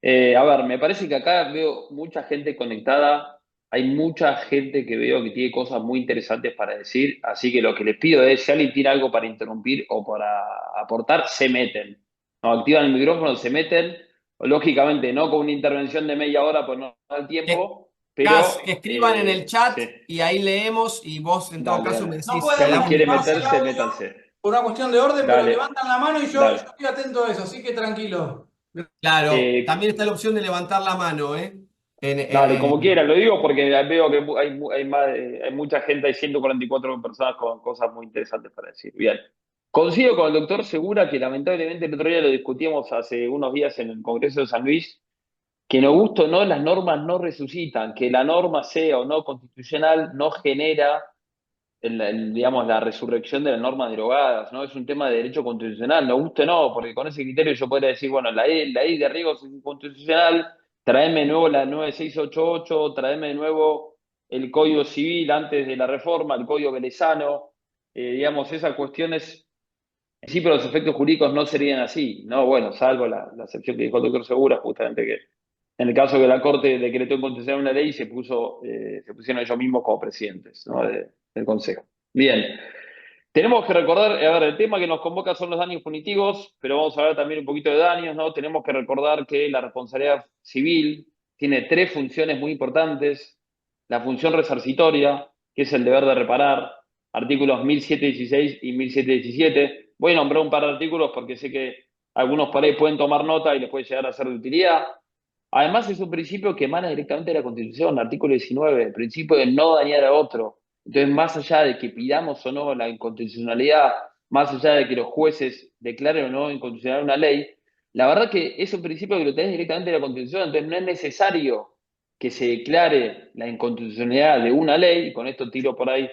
A ver, me parece que acá veo mucha gente conectada, hay mucha gente que veo que tiene cosas muy interesantes para decir, así que lo que les pido es, si alguien tiene algo para interrumpir o para aportar, se meten. No, activan el micrófono, se meten, lógicamente no con una intervención de media hora, pues no da el Que, tiempo, pero que escriban en el chat sí, y ahí leemos y vos en todo dale, caso me dale. No decís, Si te pueden alguien damos un quiere activarse tiempo. el meterse, audio métanse. por una cuestión de orden, pero Dale, levantan la mano y yo dale. estoy atento a eso, así que tranquilo. Claro, Eh, también está la opción de levantar la mano, ¿eh? Dale, como en- quiera, lo digo porque veo que hay mucha gente, hay 144 personas con cosas muy interesantes para decir. Bien. Coincido con el doctor Segura que lamentablemente el otro día lo discutíamos hace unos días en el Congreso de San Luis, que no gusto o no, las normas no resucitan, que la norma sea o no constitucional no genera digamos, la resurrección de las normas derogadas, ¿no? Es un tema de derecho constitucional, no guste o no, porque con ese criterio yo podría decir, bueno, la ley de riesgos es inconstitucional, tráeme de nuevo la 9688, tráeme de nuevo el Código Civil antes de la reforma, el Código Velezano, digamos, esas cuestiones, sí, pero los efectos jurídicos no serían así, ¿no? Bueno, salvo la excepción que dijo el doctor Segura, justamente que en el caso que la Corte decretó inconstitucional una ley, se pusieron ellos mismos como presidentes, ¿no? Del Consejo. Bien. Tenemos que recordar, a ver, el tema que nos convoca son los daños punitivos, pero vamos a hablar también un poquito de daños, ¿no? Tenemos que recordar que la responsabilidad civil tiene tres funciones muy importantes. La función resarcitoria, que es el deber de reparar, artículos 1716 y 1717. Voy a nombrar un par de artículos porque sé que algunos por ahí pueden tomar nota y les puede llegar a ser de utilidad. Además, es un principio que emana directamente de la Constitución, artículo 19, el principio de no dañar a otro. Entonces, más allá de que pidamos o no la inconstitucionalidad, más allá de que los jueces declaren o no inconstitucional una ley, la verdad que es un principio que lo tenés directamente de la Constitución, entonces no es necesario que se declare la inconstitucionalidad de una ley, y con esto tiro por ahí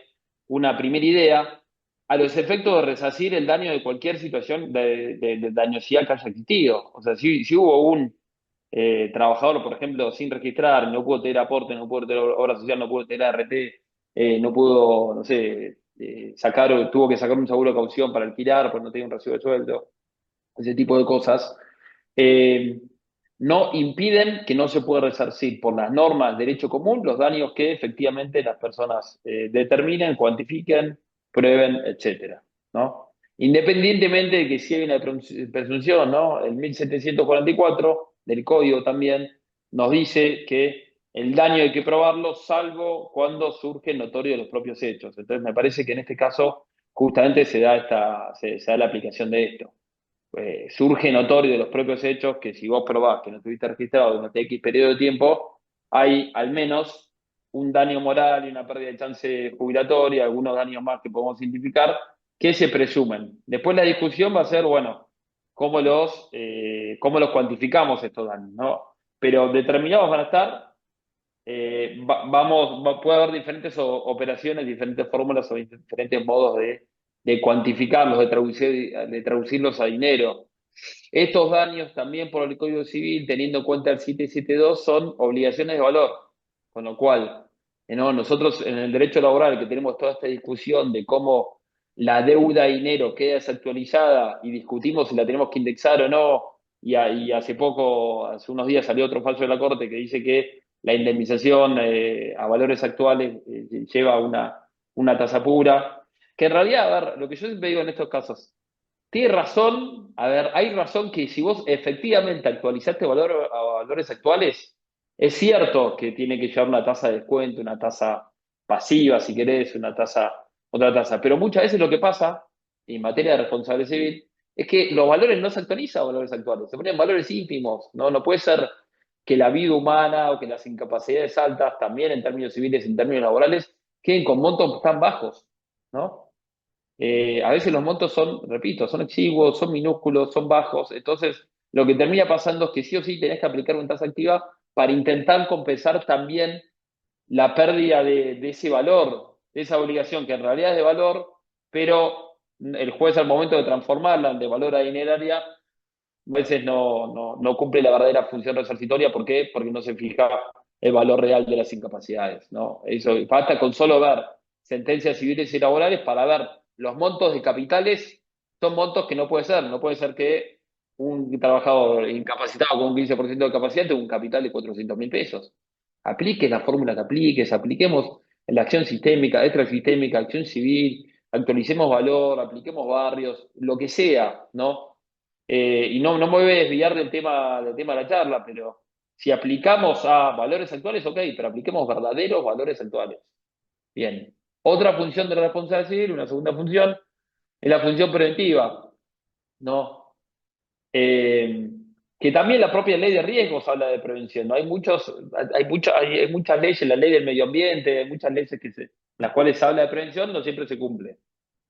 una primera idea, a los efectos de resarcir el daño de cualquier situación de dañosidad que haya existido. O sea, si hubo un trabajador, por ejemplo, sin registrar, no pudo tener aporte, no pudo tener obra social, no pudo tener ART, no pudo, no sé, tuvo que sacar un seguro de caución para alquilar porque no tenía un recibo de sueldo, ese tipo de cosas, eh, no impiden que no se pueda resarcir por las normas de derecho común los daños que efectivamente las personas determinen, cuantifiquen, prueben, etcétera, ¿no? Independientemente de que si hay una presunción, ¿no? El 1744 del Código también nos dice que el daño hay que probarlo salvo cuando surge notorio de los propios hechos. Entonces me parece que en este caso justamente se da la aplicación de esto. Surge notorio de los propios hechos que si vos probás que no estuviste registrado durante X periodo de tiempo, hay al menos un daño moral y una pérdida de chance jubilatoria, algunos daños más que podemos identificar, que se presumen. Después la discusión va a ser, bueno, cómo los cuantificamos estos daños, ¿no? Pero determinados van a estar, puede haber diferentes operaciones, diferentes fórmulas o diferentes modos de cuantificarlos, de traducirlos a dinero. Estos daños también por el Código Civil, teniendo en cuenta el 772, son obligaciones de valor, con lo cual, ¿no? Nosotros en el derecho laboral que tenemos toda esta discusión de cómo la deuda de dinero queda desactualizada y discutimos si la tenemos que indexar o no, y hace unos días salió otro fallo de la Corte que dice que la indemnización a valores actuales lleva una tasa pura, que en realidad, a ver, lo que yo siempre digo en estos casos, tiene razón, a ver, hay razón que si vos efectivamente actualizaste a valores actuales, es cierto que tiene que llevar una tasa de descuento, una tasa pasiva, si querés, otra tasa, pero muchas veces lo que pasa en materia de responsabilidad civil es que los valores no se actualizan a valores actuales, se ponen valores ínfimos, ¿no? No puede ser que la vida humana o que las incapacidades altas, también en términos civiles y en términos laborales, queden con montos tan bajos, ¿no? A veces los montos son, repito, son exiguos, son minúsculos, son bajos. Entonces, lo que termina pasando es que sí o sí tenés que aplicar una tasa activa para intentar compensar también la pérdida de ese valor, de esa obligación que en realidad es de valor, pero el juez al momento de transformarla de valor a dineraria, a veces no cumple la verdadera función resarcitoria. ¿Por qué? Porque no se fija el valor real de las incapacidades, ¿no? Eso basta con solo ver sentencias civiles y laborales para ver los montos de capitales. Son montos que no puede ser que un trabajador incapacitado con un 15% de capacidad tenga un capital de 400.000 pesos. Aplique la fórmula que apliques, apliquemos la acción sistémica, extrasistémica, acción civil, actualicemos valor, apliquemos barrios, lo que sea, ¿no? Y no me voy a desviar del tema de la charla, pero si aplicamos a valores actuales, ok, pero apliquemos verdaderos valores actuales. Bien. Otra función de la responsabilidad civil, una segunda función, es la función preventiva, ¿no? que también la propia ley de riesgos habla de prevención, ¿no? Hay muchas leyes, la ley del medio ambiente, hay muchas leyes las cuales se habla de prevención, no siempre se cumple,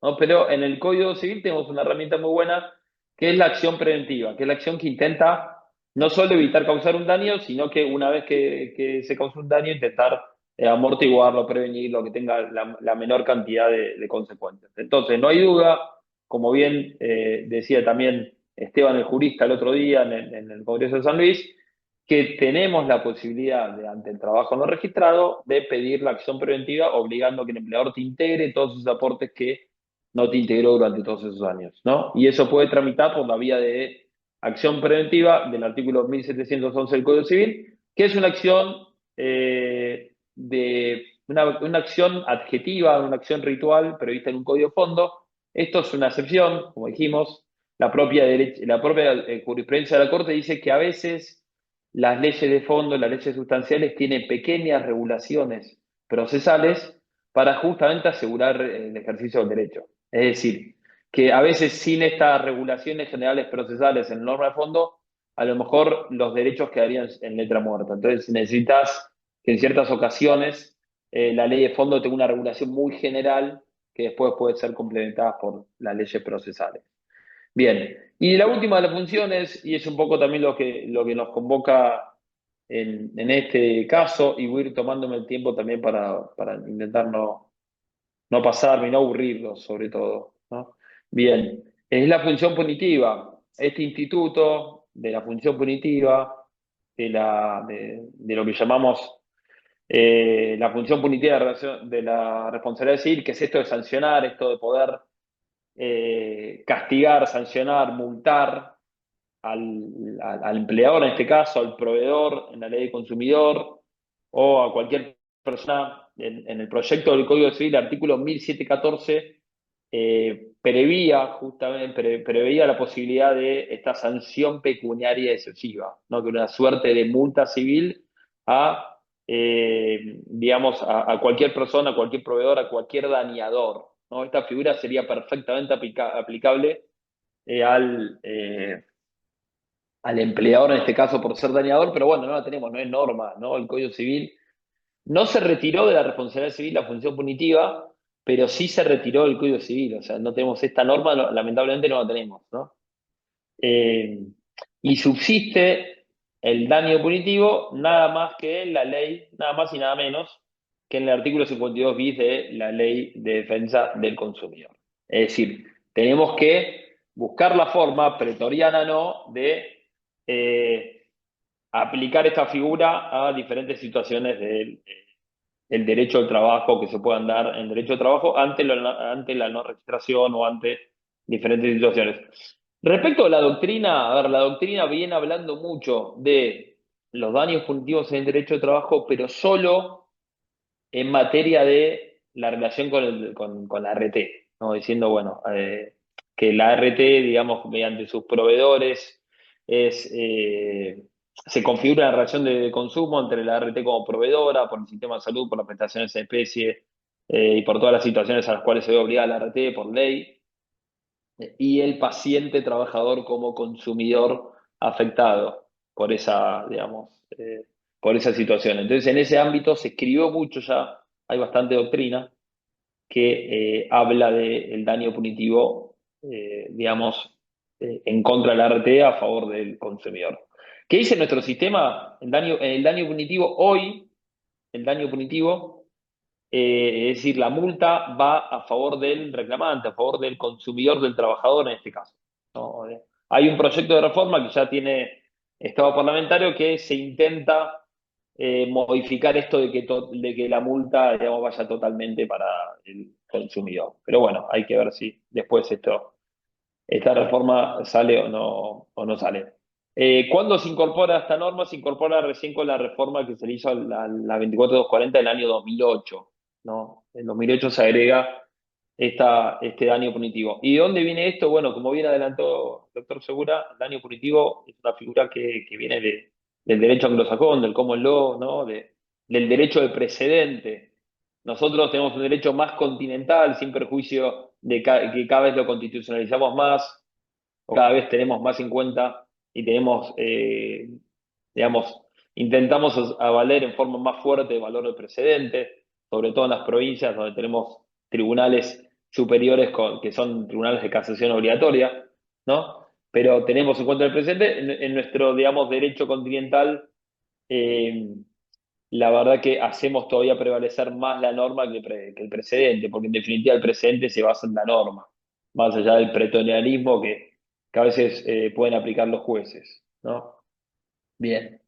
¿no? Pero en el Código Civil tenemos una herramienta muy buena que es la acción preventiva, que es la acción que intenta no solo evitar causar un daño, sino que una vez que se causa un daño, intentar amortiguarlo, prevenirlo, que tenga la menor cantidad de consecuencias. Entonces, no hay duda, como bien decía también Esteban, el jurista, el otro día en el Congreso de San Luis, que tenemos la posibilidad, ante el trabajo no registrado, de pedir la acción preventiva obligando a que el empleador te integre todos esos aportes que no te integró durante todos esos años, ¿no? Y eso puede tramitar por la vía de acción preventiva del artículo 1711 del Código Civil, que es una acción una acción adjetiva, una acción ritual prevista en un código de fondo. Esto es una excepción, como dijimos, la propia jurisprudencia de la Corte dice que a veces las leyes de fondo, las leyes sustanciales, tienen pequeñas regulaciones procesales para justamente asegurar el ejercicio del derecho. Es decir, que a veces sin estas regulaciones generales procesales en norma de fondo, a lo mejor los derechos quedarían en letra muerta. Entonces necesitas que en ciertas ocasiones la ley de fondo tenga una regulación muy general que después puede ser complementada por las leyes procesales. Bien, y la última de las funciones, y es un poco también lo que nos convoca en este caso, y voy a ir tomándome el tiempo también para intentar no pasarme y no aburrirlos, sobre todo, ¿no? Bien, es la función punitiva. Este instituto de la función punitiva, de lo que llamamos la función punitiva de la responsabilidad civil, que es esto de sancionar, esto de poder castigar, sancionar, multar al empleador, en este caso, al proveedor, en la ley de consumidor, o a cualquier persona. En el proyecto del Código Civil, el artículo 1714, preveía la posibilidad de esta sanción pecuniaria excesiva, ¿no? Que una suerte de multa civil digamos, a cualquier persona, a cualquier proveedor, a cualquier dañador, ¿no? Esta figura sería perfectamente aplicable al empleador, en este caso, por ser dañador, pero bueno, no la tenemos, no es norma, ¿no? El Código Civil no se retiró de la responsabilidad civil la función punitiva, pero sí se retiró del Código Civil, o sea, no tenemos esta norma, lamentablemente no la tenemos, ¿no? Eh, y subsiste el daño punitivo nada más que en la ley, nada más y nada menos que en el artículo 52 bis de la Ley de Defensa del Consumidor. Es decir, tenemos que buscar la forma, pretoriana no, de aplicar esta figura a diferentes situaciones del derecho al trabajo que se puedan dar en derecho al trabajo ante la no registración o ante diferentes situaciones. Respecto a la doctrina, a ver, la doctrina viene hablando mucho de los daños punitivos en el derecho al trabajo, pero solo en materia de la relación con la RT, ¿no? Diciendo, bueno, que la RT, digamos, mediante sus proveedores, se configura una relación de consumo entre la RT como proveedora, por el sistema de salud, por las prestaciones en especie, y por todas las situaciones a las cuales se ve obligada la RT por ley, y el paciente trabajador como consumidor afectado por esa, digamos, por esa situación. Entonces, en ese ámbito se escribió mucho ya, hay bastante doctrina que habla del daño punitivo, digamos, en contra de la RT a favor del consumidor. ¿Qué dice nuestro sistema? El daño punitivo hoy, el daño punitivo, es decir, la multa va a favor del reclamante, a favor del consumidor, del trabajador en este caso, ¿no? Hay un proyecto de reforma que ya tiene estado parlamentario que se intenta modificar esto de que la multa, digamos, vaya totalmente para el consumidor. Pero bueno, hay que ver si después esta reforma sale o no sale. ¿Cuándo se incorpora esta norma? Se incorpora recién con la reforma que se le hizo a la 24240 del año 2008, ¿no? En 2008 se agrega este daño punitivo. ¿Y de dónde viene esto? Bueno, como bien adelantó el doctor Segura, el daño punitivo es una figura que viene del derecho anglosajón, del common law, ¿no? Del derecho de precedente. Nosotros tenemos un derecho más continental, sin perjuicio de que cada vez lo constitucionalizamos más, o cada vez tenemos más en cuenta y tenemos, digamos, intentamos avaler en forma más fuerte el valor del precedente, sobre todo en las provincias donde tenemos tribunales superiores que son tribunales de casación obligatoria, ¿no? Pero tenemos en cuenta el precedente en nuestro, digamos, derecho continental. La verdad que hacemos todavía prevalecer más la norma que el precedente, porque en definitiva el precedente se basa en la norma, más allá del pretorianismo que a veces pueden aplicar los jueces, ¿no? Bien.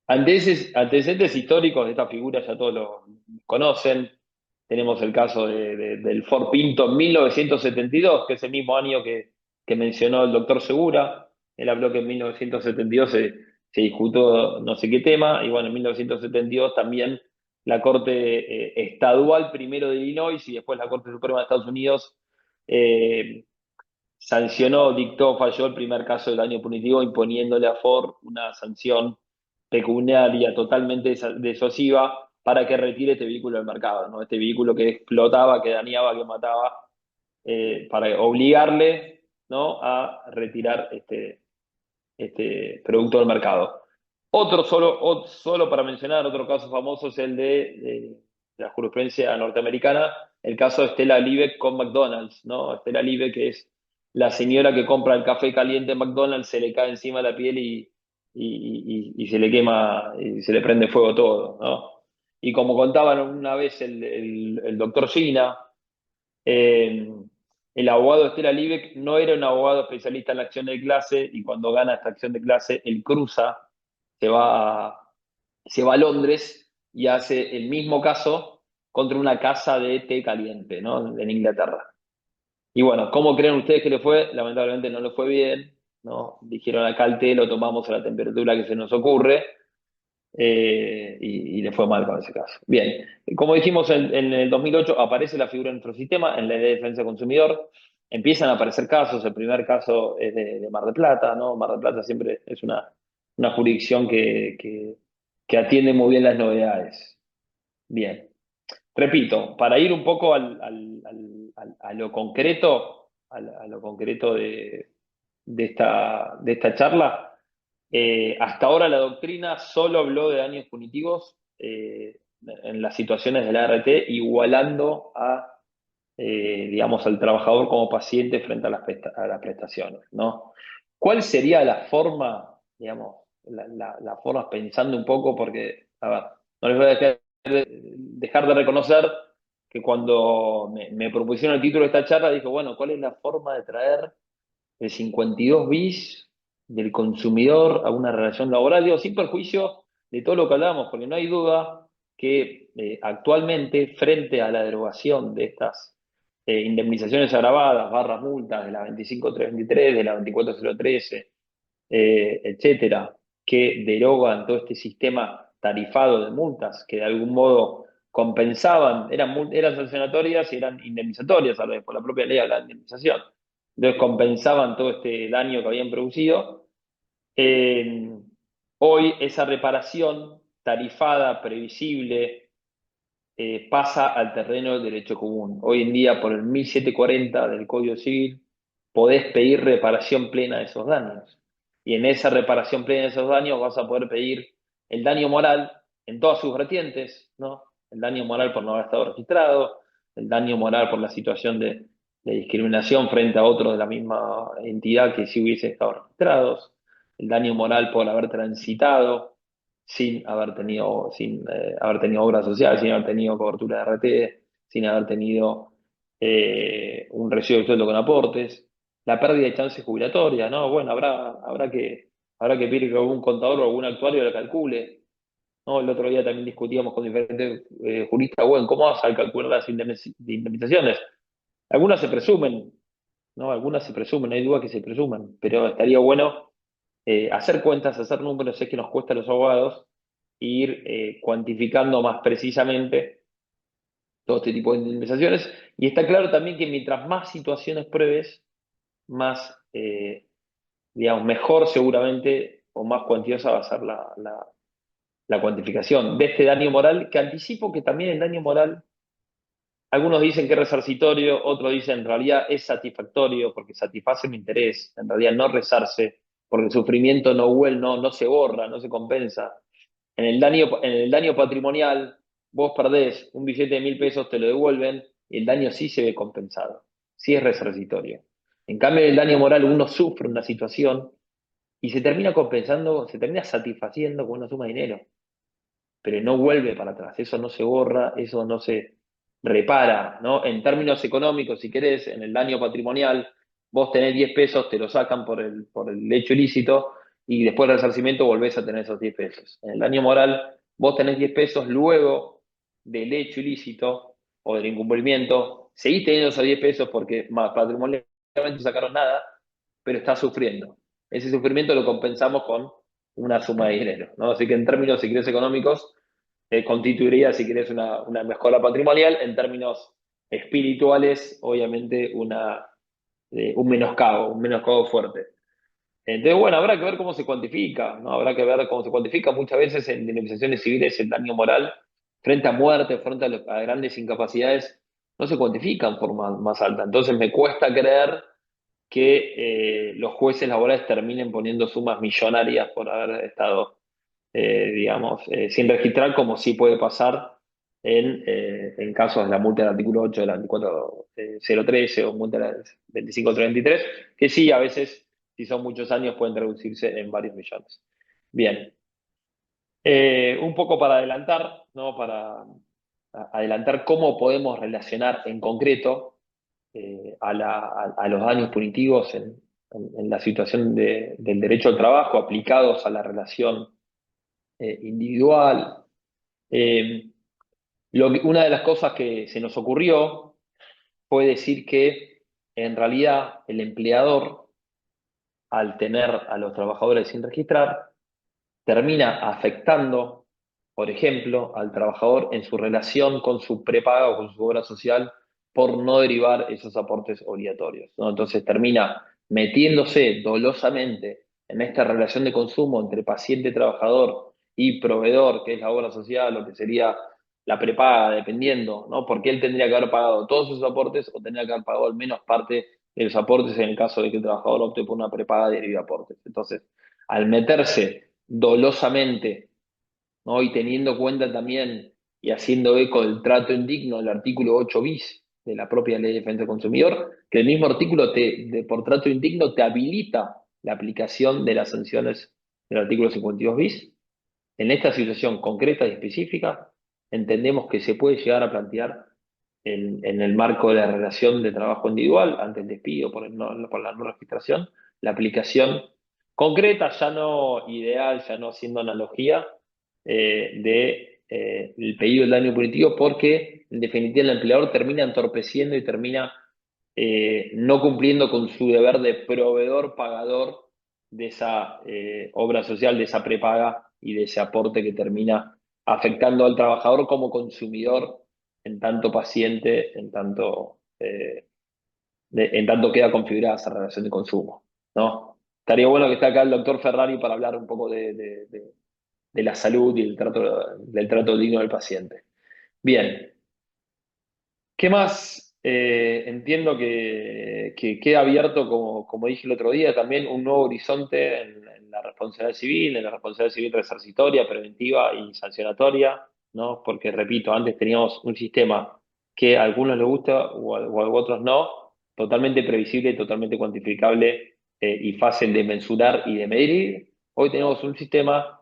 Antecedentes históricos de esta figura ya todos lo conocen. Tenemos el caso del Ford Pinto en 1972, que es el mismo año que mencionó el doctor Segura. Él habló que en 1972 se discutió no sé qué tema, y bueno, en 1972 también la Corte Estadual primero de Illinois y después la Corte Suprema de Estados Unidos eh, sancionó, dictó, falló el primer caso del daño punitivo imponiéndole a Ford una sanción pecuniaria totalmente disuasiva para que retire este vehículo del mercado, ¿no? Este vehículo que explotaba, que dañaba, que mataba, para obligarle, ¿no?, a retirar este producto del mercado. Solo para mencionar, otro caso famoso es el de la jurisprudencia norteamericana, el caso de Stella Liebek con McDonald's, ¿no? Stella Liebek, que es la señora que compra el café caliente en McDonald's, se le cae encima la piel y se le quema, y se le prende fuego todo, ¿no? Y como contaban una vez el doctor Gina, eh, el abogado Estela Liebek no era un abogado especialista en la acción de clase, y cuando gana esta acción de clase, él cruza, se va, se va a Londres y hace el mismo caso contra una casa de té caliente, ¿no?, en Inglaterra. Y bueno, ¿cómo creen ustedes que le fue? Lamentablemente no le fue bien, ¿no? Dijeron acá el té lo tomamos a la temperatura que se nos ocurre, y le fue mal con ese caso. Bien, como dijimos, en el 2008 aparece la figura en nuestro sistema, en la ley de defensa del consumidor, empiezan a aparecer casos. El primer caso es de Mar del Plata, ¿no? Mar del Plata siempre es una jurisdicción que atiende muy bien las novedades. Bien, repito, para ir un poco a lo concreto, a lo concreto de esta charla. Hasta ahora la doctrina solo habló de daños punitivos en las situaciones de la ART, igualando digamos, al trabajador como paciente frente a a las prestaciones, ¿no? ¿Cuál sería la forma, digamos, la forma pensando un poco? Porque, a ver, no les voy a dejar de reconocer que cuando me propusieron el título de esta charla, dije, bueno, ¿cuál es la forma de traer el 52 bis del consumidor a una relación laboral? Digo, sin perjuicio de todo lo que hablamos, porque no hay duda que actualmente, frente a la derogación de estas indemnizaciones agravadas, barras multas de la 25323, de la 24013, etcétera, que derogan todo este sistema tarifado de multas, que de algún modo compensaban, eran sancionatorias y eran indemnizatorias, a la vez, por la propia ley de la indemnización. Entonces compensaban todo este daño que habían producido. Hoy esa reparación tarifada, previsible, pasa al terreno del derecho común. Hoy en día, por el 1740 del Código Civil, podés pedir reparación plena de esos daños. Y en esa reparación plena de esos daños vas a poder pedir el daño moral en todas sus vertientes, ¿no? El daño moral por no haber estado registrado, el daño moral por la situación de discriminación frente a otros de la misma entidad que sí hubiesen estado registrados, el daño moral por haber transitado sin haber tenido obra social, sin haber tenido cobertura de RT, sin haber tenido un recibo de sueldo con aportes, la pérdida de chance jubilatoria, ¿no? Bueno, habrá que pedir que algún contador o algún actuario lo calcule, ¿no? El otro día también discutíamos con diferentes juristas, bueno, ¿cómo vas a calcular las indemnizaciones? Algunas se presumen, ¿no? Algunas se presumen, no hay duda que se presuman, pero estaría bueno hacer cuentas, hacer números, es que nos cuesta a los abogados, e ir cuantificando más precisamente todo este tipo de indemnizaciones. Y está claro también que mientras más situaciones pruebes, más, digamos, mejor seguramente, o más cuantiosa va a ser la cuantificación de este daño moral, que anticipo que también el daño moral, algunos dicen que es resarcitorio, otros dicen en realidad es satisfactorio porque satisface mi interés, en realidad no resarce porque el sufrimiento no vuelve, no se borra, no se compensa. En el daño patrimonial, vos perdés un billete de 1.000 pesos, te lo devuelven, y el daño sí se ve compensado, sí es resarcitorio. En cambio, en el daño moral uno sufre una situación y se termina compensando, se termina satisfaciendo con una suma de dinero, pero no vuelve para atrás, eso no se borra, eso no se repara, ¿no? En términos económicos, si querés, en el daño patrimonial, vos tenés 10 pesos, te lo sacan por el hecho ilícito, y después del resarcimiento volvés a tener esos 10 pesos. En el daño moral, vos tenés 10 pesos luego del hecho ilícito o del incumplimiento, seguís teniendo esos 10 pesos porque patrimonialmente no sacaron nada, pero estás sufriendo. Ese sufrimiento lo compensamos con una suma de dinero, ¿no? Así que en términos, si querés, económicos, constituiría, si querés, una mejora patrimonial. En términos espirituales, obviamente, un menoscabo fuerte. Entonces, bueno, habrá que ver cómo se cuantifica, ¿no? Habrá que ver cómo se cuantifica. Muchas veces en indemnizaciones civiles el daño moral, frente a muerte, frente a grandes incapacidades, no se cuantifica en forma más alta. Entonces me cuesta creer que los jueces laborales terminen poniendo sumas millonarias por haber estado, digamos, sin registrar, como sí puede pasar en casos de la multa del artículo 8 de la 24013 o multa de la 25323, que sí, a veces, si son muchos años, pueden traducirse en varios millones. Bien. Un poco para adelantar, ¿no? Para adelantar cómo podemos relacionar en concreto a los daños punitivos en la situación del derecho al trabajo aplicados a la relación individual. Una de las cosas que se nos ocurrió fue decir que en realidad el empleador, al tener a los trabajadores sin registrar, termina afectando, por ejemplo, al trabajador en su relación con su prepaga o con su obra social por no derivar esos aportes obligatorios, ¿no? Entonces termina metiéndose dolosamente en esta relación de consumo entre paciente, trabajador y proveedor, que es la obra social, o que sería la prepaga, dependiendo, ¿no? Porque él tendría que haber pagado todos sus aportes o tendría que haber pagado al menos parte de los aportes en el caso de que el trabajador opte por una prepaga de aportes. Entonces, al meterse dolosamente, ¿no? Y teniendo cuenta también y haciendo eco del trato indigno del artículo 8 bis de la propia Ley de Defensa del Consumidor, que el mismo artículo por trato indigno te habilita la aplicación de las sanciones del artículo 52 bis. En esta situación concreta y específica, entendemos que se puede llegar a plantear en el marco de la relación de trabajo individual, ante el despido por la no registración, la aplicación concreta, ya no ideal, ya no haciendo analogía, el pedido del daño punitivo, porque en definitiva el empleador termina entorpeciendo y termina no cumpliendo con su deber de proveedor pagador de esa obra social, de esa prepaga y de ese aporte que termina afectando al trabajador como consumidor, en tanto paciente, en tanto queda configurada esa relación de consumo, ¿no? Estaría bueno que esté acá el doctor Ferrari para hablar un poco de la salud y del trato digno del paciente. Bien. ¿Qué más? Entiendo que queda abierto, como dije el otro día, también un nuevo horizonte en la responsabilidad civil, en la responsabilidad civil resarcitoria, preventiva y sancionatoria, ¿no? Porque, repito, antes teníamos un sistema que a algunos les gusta o a otros no, totalmente previsible, totalmente cuantificable, y fácil de mensurar y de medir. Hoy tenemos un sistema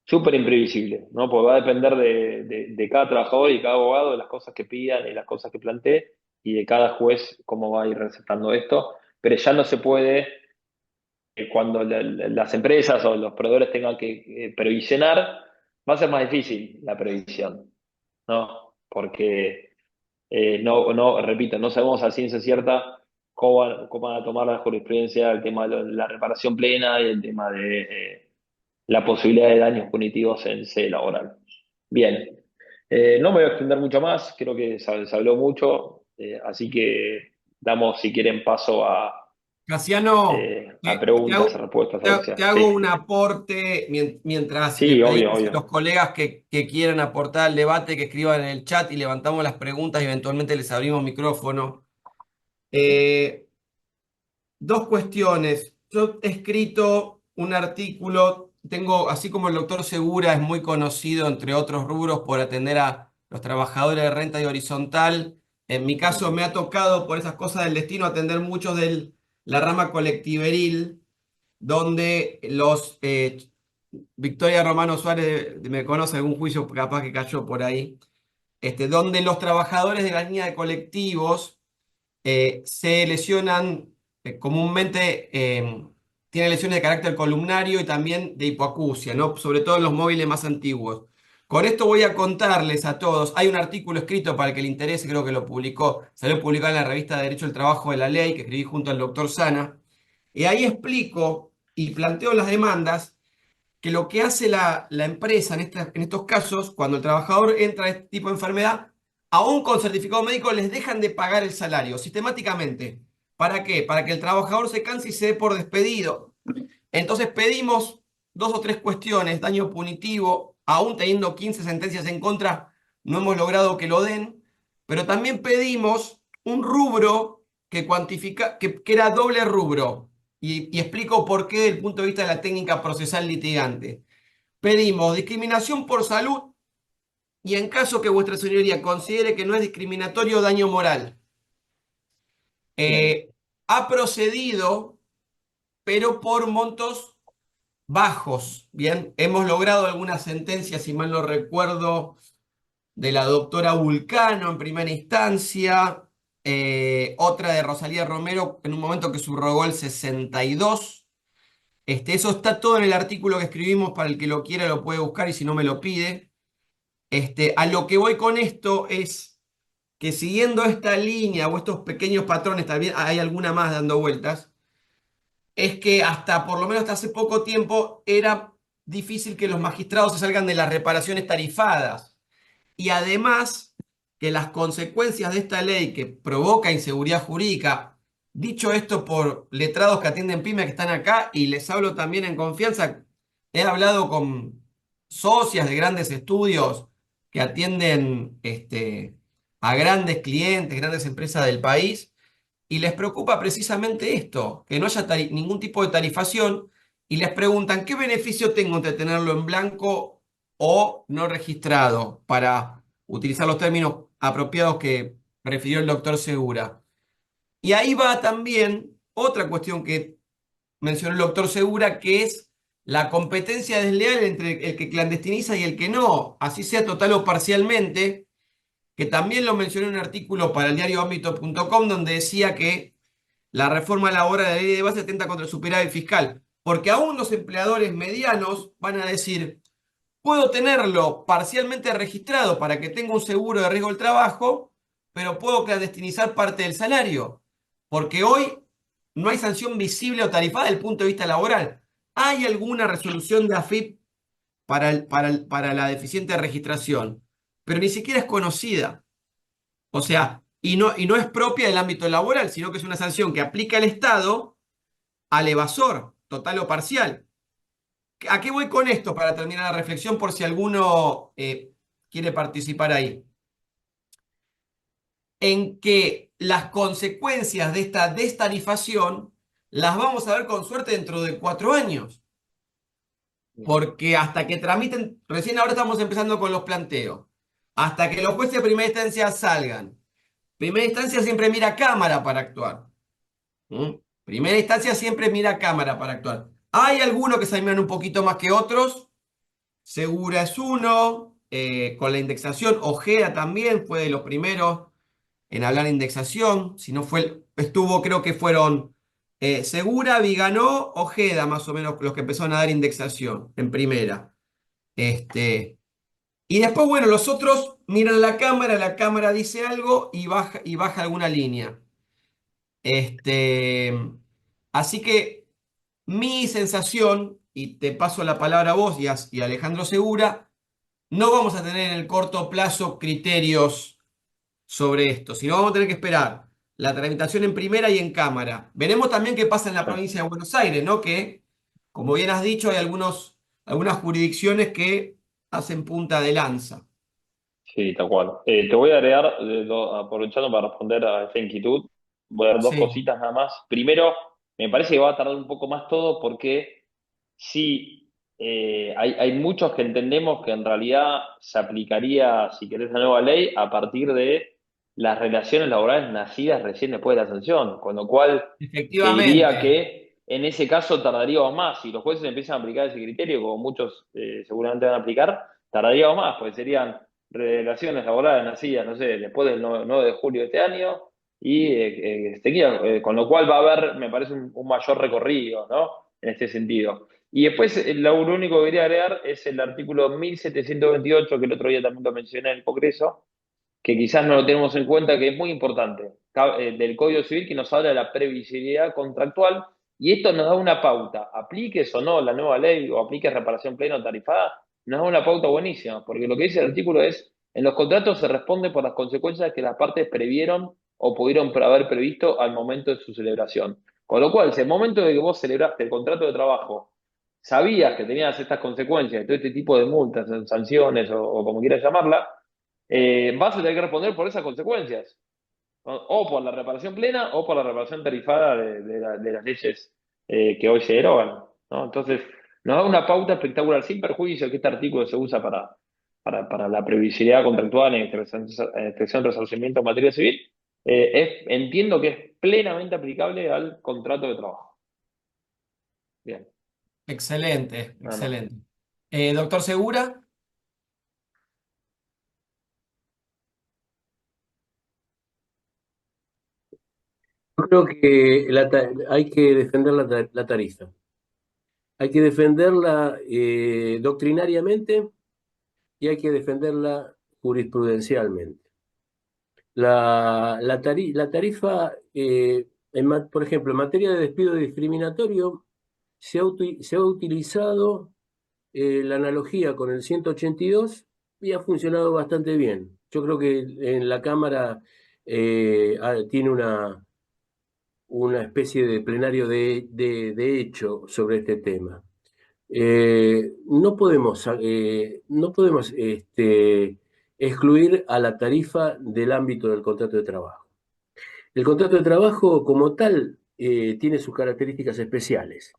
súper imprevisible, ¿no? Porque va a depender de cada trabajador y cada abogado, de las cosas que pidan y las cosas que plantee, y de cada juez cómo va a ir recetando esto. Pero ya no se puede, cuando las empresas o los proveedores tengan que previsionar, va a ser más difícil la previsión, ¿no? Porque, repito, no sabemos a ciencia cierta cómo van a tomar la jurisprudencia el tema de la reparación plena y el tema de la posibilidad de daños punitivos en sede laboral. Bien, no me voy a extender mucho más, creo que se habló mucho, así que damos, si quieren, paso a Casiano, preguntas, respuestas, o lo que te sea. hago Sí, un aporte mientras le sí, obvio, pedimos a los obvio. colegas que quieran aportar al debate, que escriban en el chat y levantamos las preguntas y eventualmente les abrimos micrófono. Dos cuestiones. Yo he escrito un artículo, tengo, así como el doctor Segura es muy conocido, entre otros rubros, por atender a los trabajadores de renta y horizontal. En mi caso me ha tocado, por esas cosas del destino, atender muchos de la rama colectiveril, donde Victoria Romano Suárez, me conoce algún juicio capaz que cayó por ahí, donde los trabajadores de la línea de colectivos se lesionan comúnmente, tienen lesiones de carácter columnario y también de hipoacusia, ¿no? Sobre todo en los móviles más antiguos. Con esto voy a contarles a todos, hay un artículo escrito para el que le interese, creo que lo publicó, salió publicado en la revista de Derecho del Trabajo de la Ley, que escribí junto al doctor Sana, y ahí explico y planteo las demandas que lo que hace la empresa en estos casos, cuando el trabajador entra a este tipo de enfermedad, aún con certificado médico les dejan de pagar el salario sistemáticamente. ¿Para qué? Para que el trabajador se canse y se dé por despedido. Entonces pedimos dos o tres cuestiones, daño punitivo, aún teniendo 15 sentencias en contra, no hemos logrado que lo den, pero también pedimos un rubro que cuantifica, que era doble rubro, y explico por qué desde el punto de vista de la técnica procesal litigante. Pedimos discriminación por salud y en caso que vuestra señoría considere que no es discriminatorio, daño moral. Bien. Ha procedido, pero por montos bajos. Bien, hemos logrado algunas sentencias, si mal no recuerdo, de la doctora Vulcano en primera instancia, otra de Rosalía Romero en un momento que subrogó el 62. Eso está todo en el artículo que escribimos, para el que lo quiera lo puede buscar y si no me lo pide. A lo que voy con esto es que siguiendo esta línea o estos pequeños patrones, también hay alguna más dando vueltas, es que hasta por lo menos hasta hace poco tiempo era difícil que los magistrados se salgan de las reparaciones tarifadas. Y además que las consecuencias de esta ley que provoca inseguridad jurídica, dicho esto por letrados que atienden pymes que están acá y les hablo también en confianza, he hablado con socias de grandes estudios que atienden a grandes clientes, grandes empresas del país, y les preocupa precisamente esto, que no haya ningún tipo de tarifación, y les preguntan, ¿qué beneficio tengo entre tenerlo en blanco o no registrado? Para utilizar los términos apropiados que refirió el doctor Segura. Y ahí va también otra cuestión que mencionó el doctor Segura, que es la competencia desleal entre el que clandestiniza y el que no, así sea total o parcialmente, que también lo mencioné en un artículo para el diario ámbito.com, donde decía que la reforma laboral de la ley de base atenta contra el superávit fiscal, porque aún los empleadores medianos van a decir, puedo tenerlo parcialmente registrado para que tenga un seguro de riesgo del trabajo, pero puedo clandestinizar parte del salario, porque hoy no hay sanción visible o tarifada desde el punto de vista laboral. ¿Hay alguna resolución de AFIP para la deficiente registración? Pero ni siquiera es conocida. O sea, y no es propia del ámbito laboral, sino que es una sanción que aplica el Estado al evasor, total o parcial. ¿A qué voy con esto para terminar la reflexión por si alguno quiere participar ahí? En que las consecuencias de esta destarifación las vamos a ver con suerte dentro de 4 años. Porque hasta que tramiten, recién ahora estamos empezando con los planteos, hasta que los jueces de primera instancia salgan. Primera instancia siempre mira cámara para actuar. Primera instancia siempre mira cámara para actuar. Hay algunos que se animan un poquito más que otros. Segura es uno, con la indexación. Ojeda también fue de los primeros en hablar de indexación. Si no fue, estuvo, creo que fueron Segura, Viganó, Ojeda, más o menos los que empezaron a dar indexación en primera. Y después, bueno, los otros miran la cámara dice algo y baja alguna línea. Así que mi sensación, y te paso la palabra a vos y a Alejandro Segura, no vamos a tener en el corto plazo criterios sobre esto, sino vamos a tener que esperar la tramitación en primera y en cámara. Veremos también qué pasa en la provincia de Buenos Aires, ¿no? Que, como bien has dicho, hay algunas jurisdicciones que hacen punta de lanza. Sí, tal cual. Te voy a agregar, aprovechando para responder a esta inquietud, voy a dar dos Sí, cositas nada más. Primero, Me parece que va a tardar un poco más todo porque sí, hay muchos que entendemos que en realidad se aplicaría, si querés, la nueva ley a partir de las relaciones laborales nacidas recién después de la sanción, con lo cual te diría Efectivamente. que en ese caso tardaríamos más. Si los jueces empiezan a aplicar ese criterio, como muchos seguramente van a aplicar, tardaríamos más, porque serían relaciones laborales nacidas, no sé, después del 9 de julio de este año, y con lo cual va a haber, me parece, un mayor recorrido, ¿no? En este sentido. Y después lo único que quería agregar es el artículo 1728, que el otro día también lo mencioné en el Congreso, que quizás no lo tenemos en cuenta, que es muy importante, del Código Civil, que nos habla de la previsibilidad contractual, y esto nos da una pauta, apliques o no la nueva ley, o apliques reparación plena o tarifada, nos da una pauta buenísima, porque lo que dice el artículo es, en los contratos se responde por las consecuencias que las partes previeron o pudieron haber previsto al momento de su celebración. Con lo cual, si al momento de que vos celebraste el contrato de trabajo, sabías que tenías estas consecuencias, todo este tipo de multas, sanciones o como quieras llamarla, vas a tener que responder por esas consecuencias, ¿no? O por la reparación plena o por la reparación tarifada de las leyes que hoy se derogan, ¿no? Entonces, nos da una pauta espectacular, sin perjuicio que este artículo se usa para la previsibilidad contractual en expresión de resarcimiento en materia civil. Entiendo que es plenamente aplicable al contrato de trabajo. Bien, Excelente, nada más. excelente. Doctor Segura. Yo creo que hay que defender la tarifa. Hay que defenderla doctrinariamente y hay que defenderla jurisprudencialmente. La tarifa, por ejemplo, en materia de despido discriminatorio, se ha utilizado la analogía con el 182 y ha funcionado bastante bien. Yo creo que en la Cámara tiene una especie de plenario de hecho sobre este tema. No podemos excluir a la tarifa del ámbito del contrato de trabajo. El contrato de trabajo como tal tiene sus características especiales.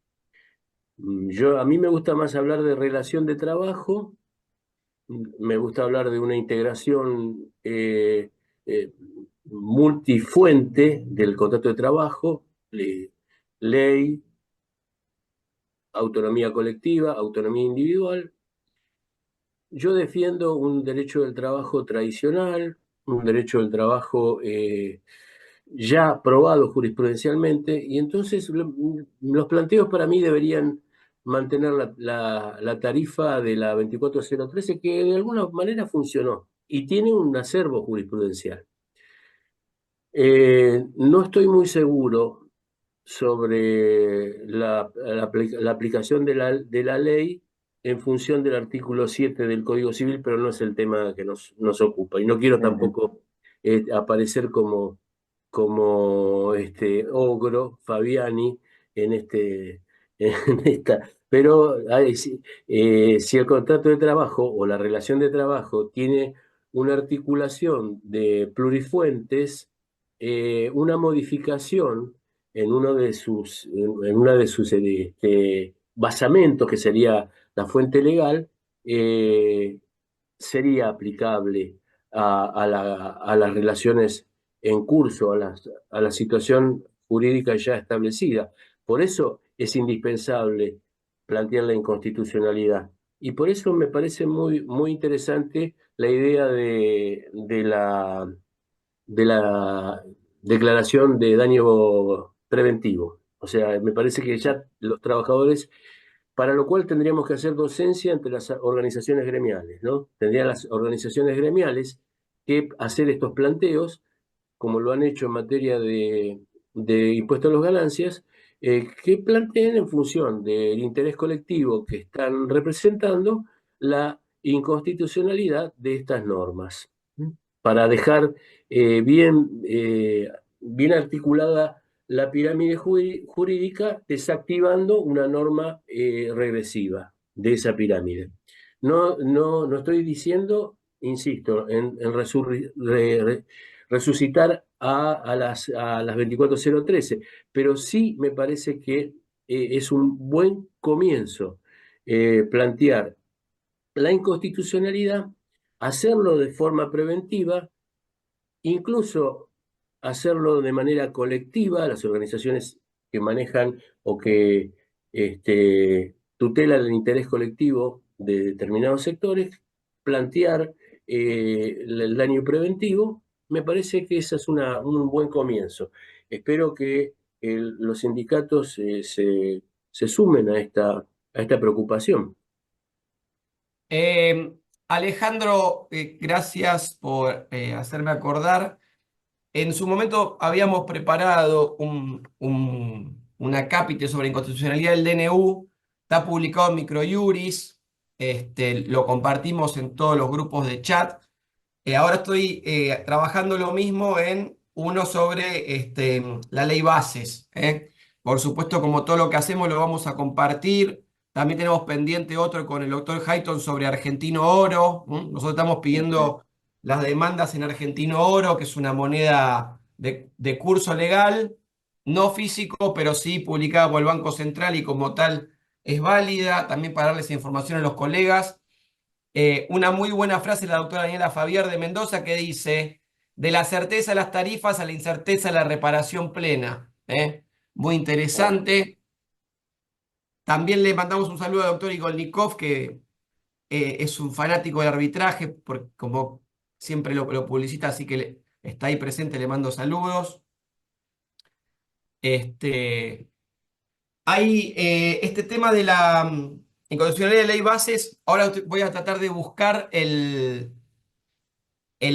A mí me gusta más hablar de relación de trabajo, me gusta hablar de una integración eh, multifuente del contrato de trabajo, ley, autonomía colectiva, autonomía individual. Yo defiendo un derecho del trabajo tradicional, un derecho del trabajo ya probado jurisprudencialmente, y entonces los planteos para mí deberían mantener la tarifa de la 24013, que de alguna manera funcionó y tiene un acervo jurisprudencial. No estoy muy seguro sobre la aplicación de la ley en función del artículo 7 del Código Civil, pero no es el tema que nos ocupa. Y no quiero Ujú. tampoco aparecer como ogro Fabiani en, en esta. Pero si el contrato de trabajo o la relación de trabajo tiene una articulación de plurifuentes, una modificación en una de sus basamentos, que sería la fuente legal, eh, sería aplicable a las relaciones en curso, a la situación jurídica ya establecida. Por eso es indispensable plantear la inconstitucionalidad. Y por eso me parece muy, muy interesante la idea de la declaración de daño preventivo. O sea, me parece que ya los trabajadores, para lo cual tendríamos que hacer docencia entre las organizaciones gremiales, ¿no? Tendrían las organizaciones gremiales que hacer estos planteos, como lo han hecho en materia de impuesto a las ganancias, que planteen en función del interés colectivo que están representando la inconstitucionalidad de estas normas, para dejar bien articulada la pirámide jurídica, desactivando una norma regresiva de esa pirámide. No estoy diciendo, insisto, en resucitar a las 24.013, pero sí me parece que es un buen comienzo plantear la inconstitucionalidad, hacerlo de forma preventiva, incluso hacerlo de manera colectiva, las organizaciones que manejan o que tutelan el interés colectivo de determinados sectores, plantear el daño preventivo, me parece que ese es un buen comienzo. Espero que los sindicatos se sumen a esta preocupación. Eh, Alejandro, gracias por hacerme acordar. En su momento habíamos preparado un acápite sobre inconstitucionalidad del DNU. Está publicado en Microjuris. Lo compartimos en todos los grupos de chat. Ahora estoy trabajando lo mismo en uno sobre la ley bases. Por supuesto, como todo lo que hacemos lo vamos a compartir. También tenemos pendiente otro con el doctor Hayton sobre Argentino Oro. Nosotros estamos pidiendo las demandas en Argentino Oro, que es una moneda de curso legal, no físico, pero sí publicada por el Banco Central y como tal es válida. También para darles información a los colegas. Una muy buena frase de la doctora Daniela Fabiar de Mendoza que dice, de la certeza de las tarifas a la incerteza de la reparación plena. Muy interesante. También le mandamos un saludo al doctor Igolnikov, que es un fanático del arbitraje, como siempre lo publicita, así que está ahí presente, le mando saludos. Hay este tema de la inconstitucionalidad de ley bases. Ahora voy a tratar de buscar el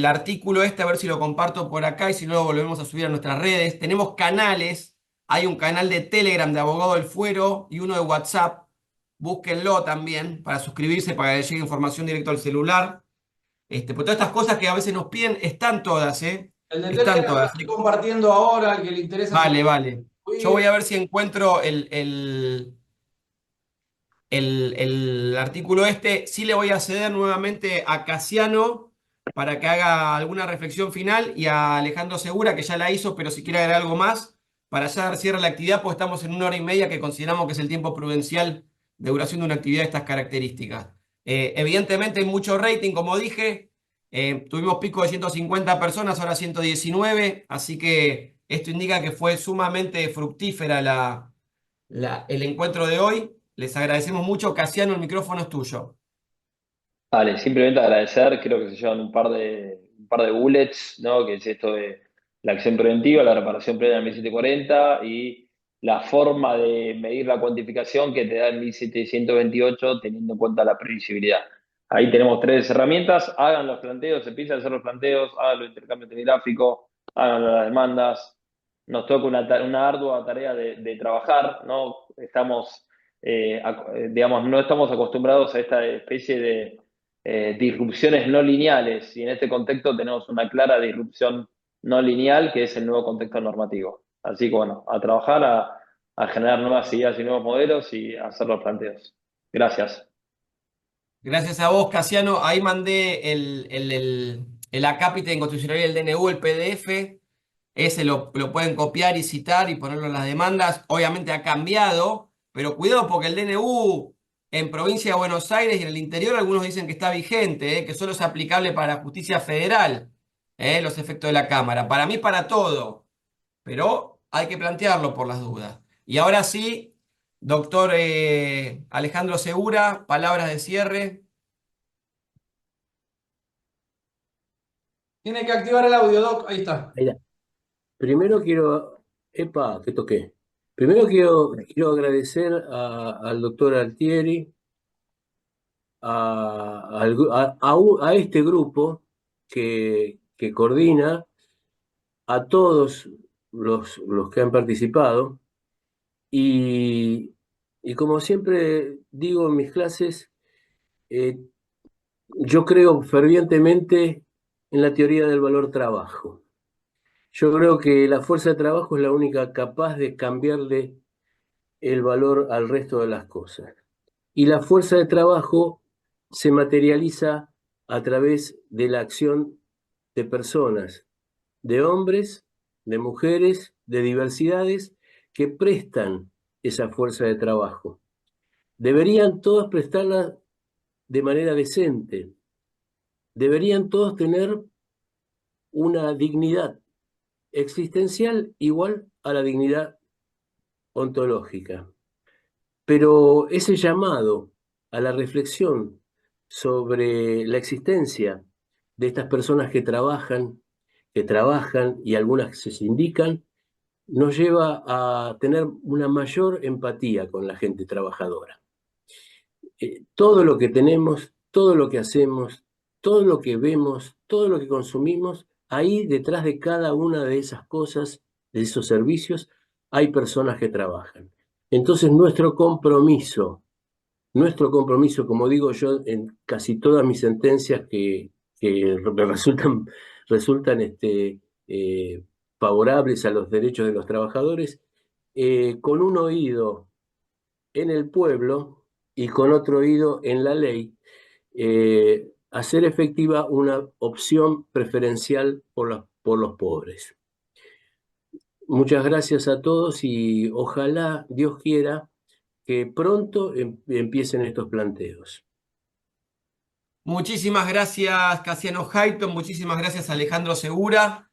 artículo a ver si lo comparto por acá y si no lo volvemos a subir a nuestras redes. Tenemos canales, hay un canal de Telegram de Abogado del Fuero y uno de WhatsApp. Búsquenlo también para suscribirse, para que les llegue información directo al celular. Por todas estas cosas que a veces nos piden, están todas, ¿eh? El de Están Telegram lo todas. estoy compartiendo ahora, al que le interesa se Vale, vale. puede Yo voy ir. a ver si encuentro el artículo sí le voy a ceder nuevamente a Casiano para que haga alguna reflexión final y a Alejandro Segura, que ya la hizo, pero si quiere agregar algo más, para ya dar cierre a la actividad, pues estamos en 1 hora y media, que consideramos que es el tiempo prudencial de duración de una actividad de estas características. Evidentemente hay mucho rating, como dije, tuvimos pico de 150 personas, ahora 119, así que esto indica que fue sumamente fructífera el encuentro de hoy. Les agradecemos mucho. Casiano, el micrófono es tuyo. Vale, simplemente agradecer, creo que se llevan un par de bullets, ¿no? Que es esto de la acción preventiva, la reparación plena del 1740 y la forma de medir la cuantificación que te da el 1728 teniendo en cuenta la previsibilidad. Ahí tenemos tres herramientas, hagan los planteos, empiecen a hacer los planteos, hagan los intercambios telegráficos, hagan las demandas. Nos toca una ardua tarea de trabajar, ¿no? Digamos, no estamos acostumbrados a esta especie de disrupciones no lineales y en este contexto tenemos una clara disrupción no lineal que es el nuevo contexto normativo. Así que bueno, a trabajar, a generar nuevas ideas y nuevos modelos y a hacer los planteos. Gracias. Gracias a vos, Casiano. Ahí mandé el acápite de inconstitucionalidad del DNU, el PDF. Ese lo pueden copiar y citar y ponerlo en las demandas. Obviamente ha cambiado, pero cuidado porque el DNU en provincia de Buenos Aires y en el interior algunos dicen que está vigente, que solo es aplicable para la justicia federal, los efectos de la Cámara. Para mí, para todo, pero hay que plantearlo por las dudas. Y ahora sí, doctor Alejandro Segura, palabras de cierre. Tiene que activar el audio, Doc. Ahí está. Ahí está. Primero quiero, epa, que toqué. Primero quiero agradecer al doctor Altieri, a este grupo que coordina, a todos los que han participado y como siempre digo en mis clases, eh, yo creo fervientemente en la teoría del valor trabajo. Yo creo que la fuerza de trabajo es la única capaz de cambiarle el valor al resto de las cosas. Y la fuerza de trabajo se materializa a través de la acción de personas de hombres, de mujeres, de diversidades que prestan esa fuerza de trabajo. Deberían todos prestarla de manera decente. Deberían todos tener una dignidad existencial igual a la dignidad ontológica. Pero ese llamado a la reflexión sobre la existencia de estas personas que trabajan y algunas que se sindican, nos lleva a tener una mayor empatía con la gente trabajadora. Todo lo que tenemos, todo lo que hacemos, todo lo que vemos, todo lo que consumimos, ahí detrás de cada una de esas cosas, de esos servicios, hay personas que trabajan. Entonces nuestro compromiso, como digo yo en casi todas mis sentencias que resultan favorables a los derechos de los trabajadores, con un oído en el pueblo y con otro oído en la ley, hacer efectiva una opción preferencial por los pobres. Muchas gracias a todos y ojalá, Dios quiera, que pronto empiecen estos planteos. Muchísimas gracias, Casiano Hayton, muchísimas gracias, Alejandro Segura.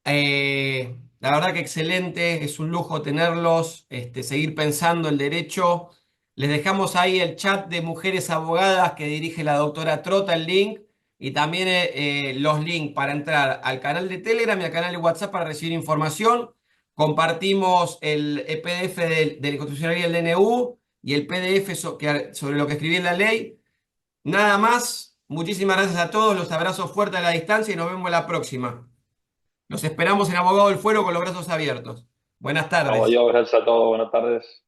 La verdad que excelente, es un lujo tenerlos, seguir pensando el derecho. Les dejamos ahí el chat de Mujeres Abogadas que dirige la doctora Trota, el link, y también los links para entrar al canal de Telegram y al canal de WhatsApp para recibir información. Compartimos el PDF del Constitucional y el DNU y el PDF sobre lo que escribí en la ley. Nada más, muchísimas gracias a todos, los abrazo fuerte a la distancia y nos vemos la próxima. Los esperamos en Abogado del Fuero con los brazos abiertos. Buenas tardes. Gracias a todos, buenas tardes.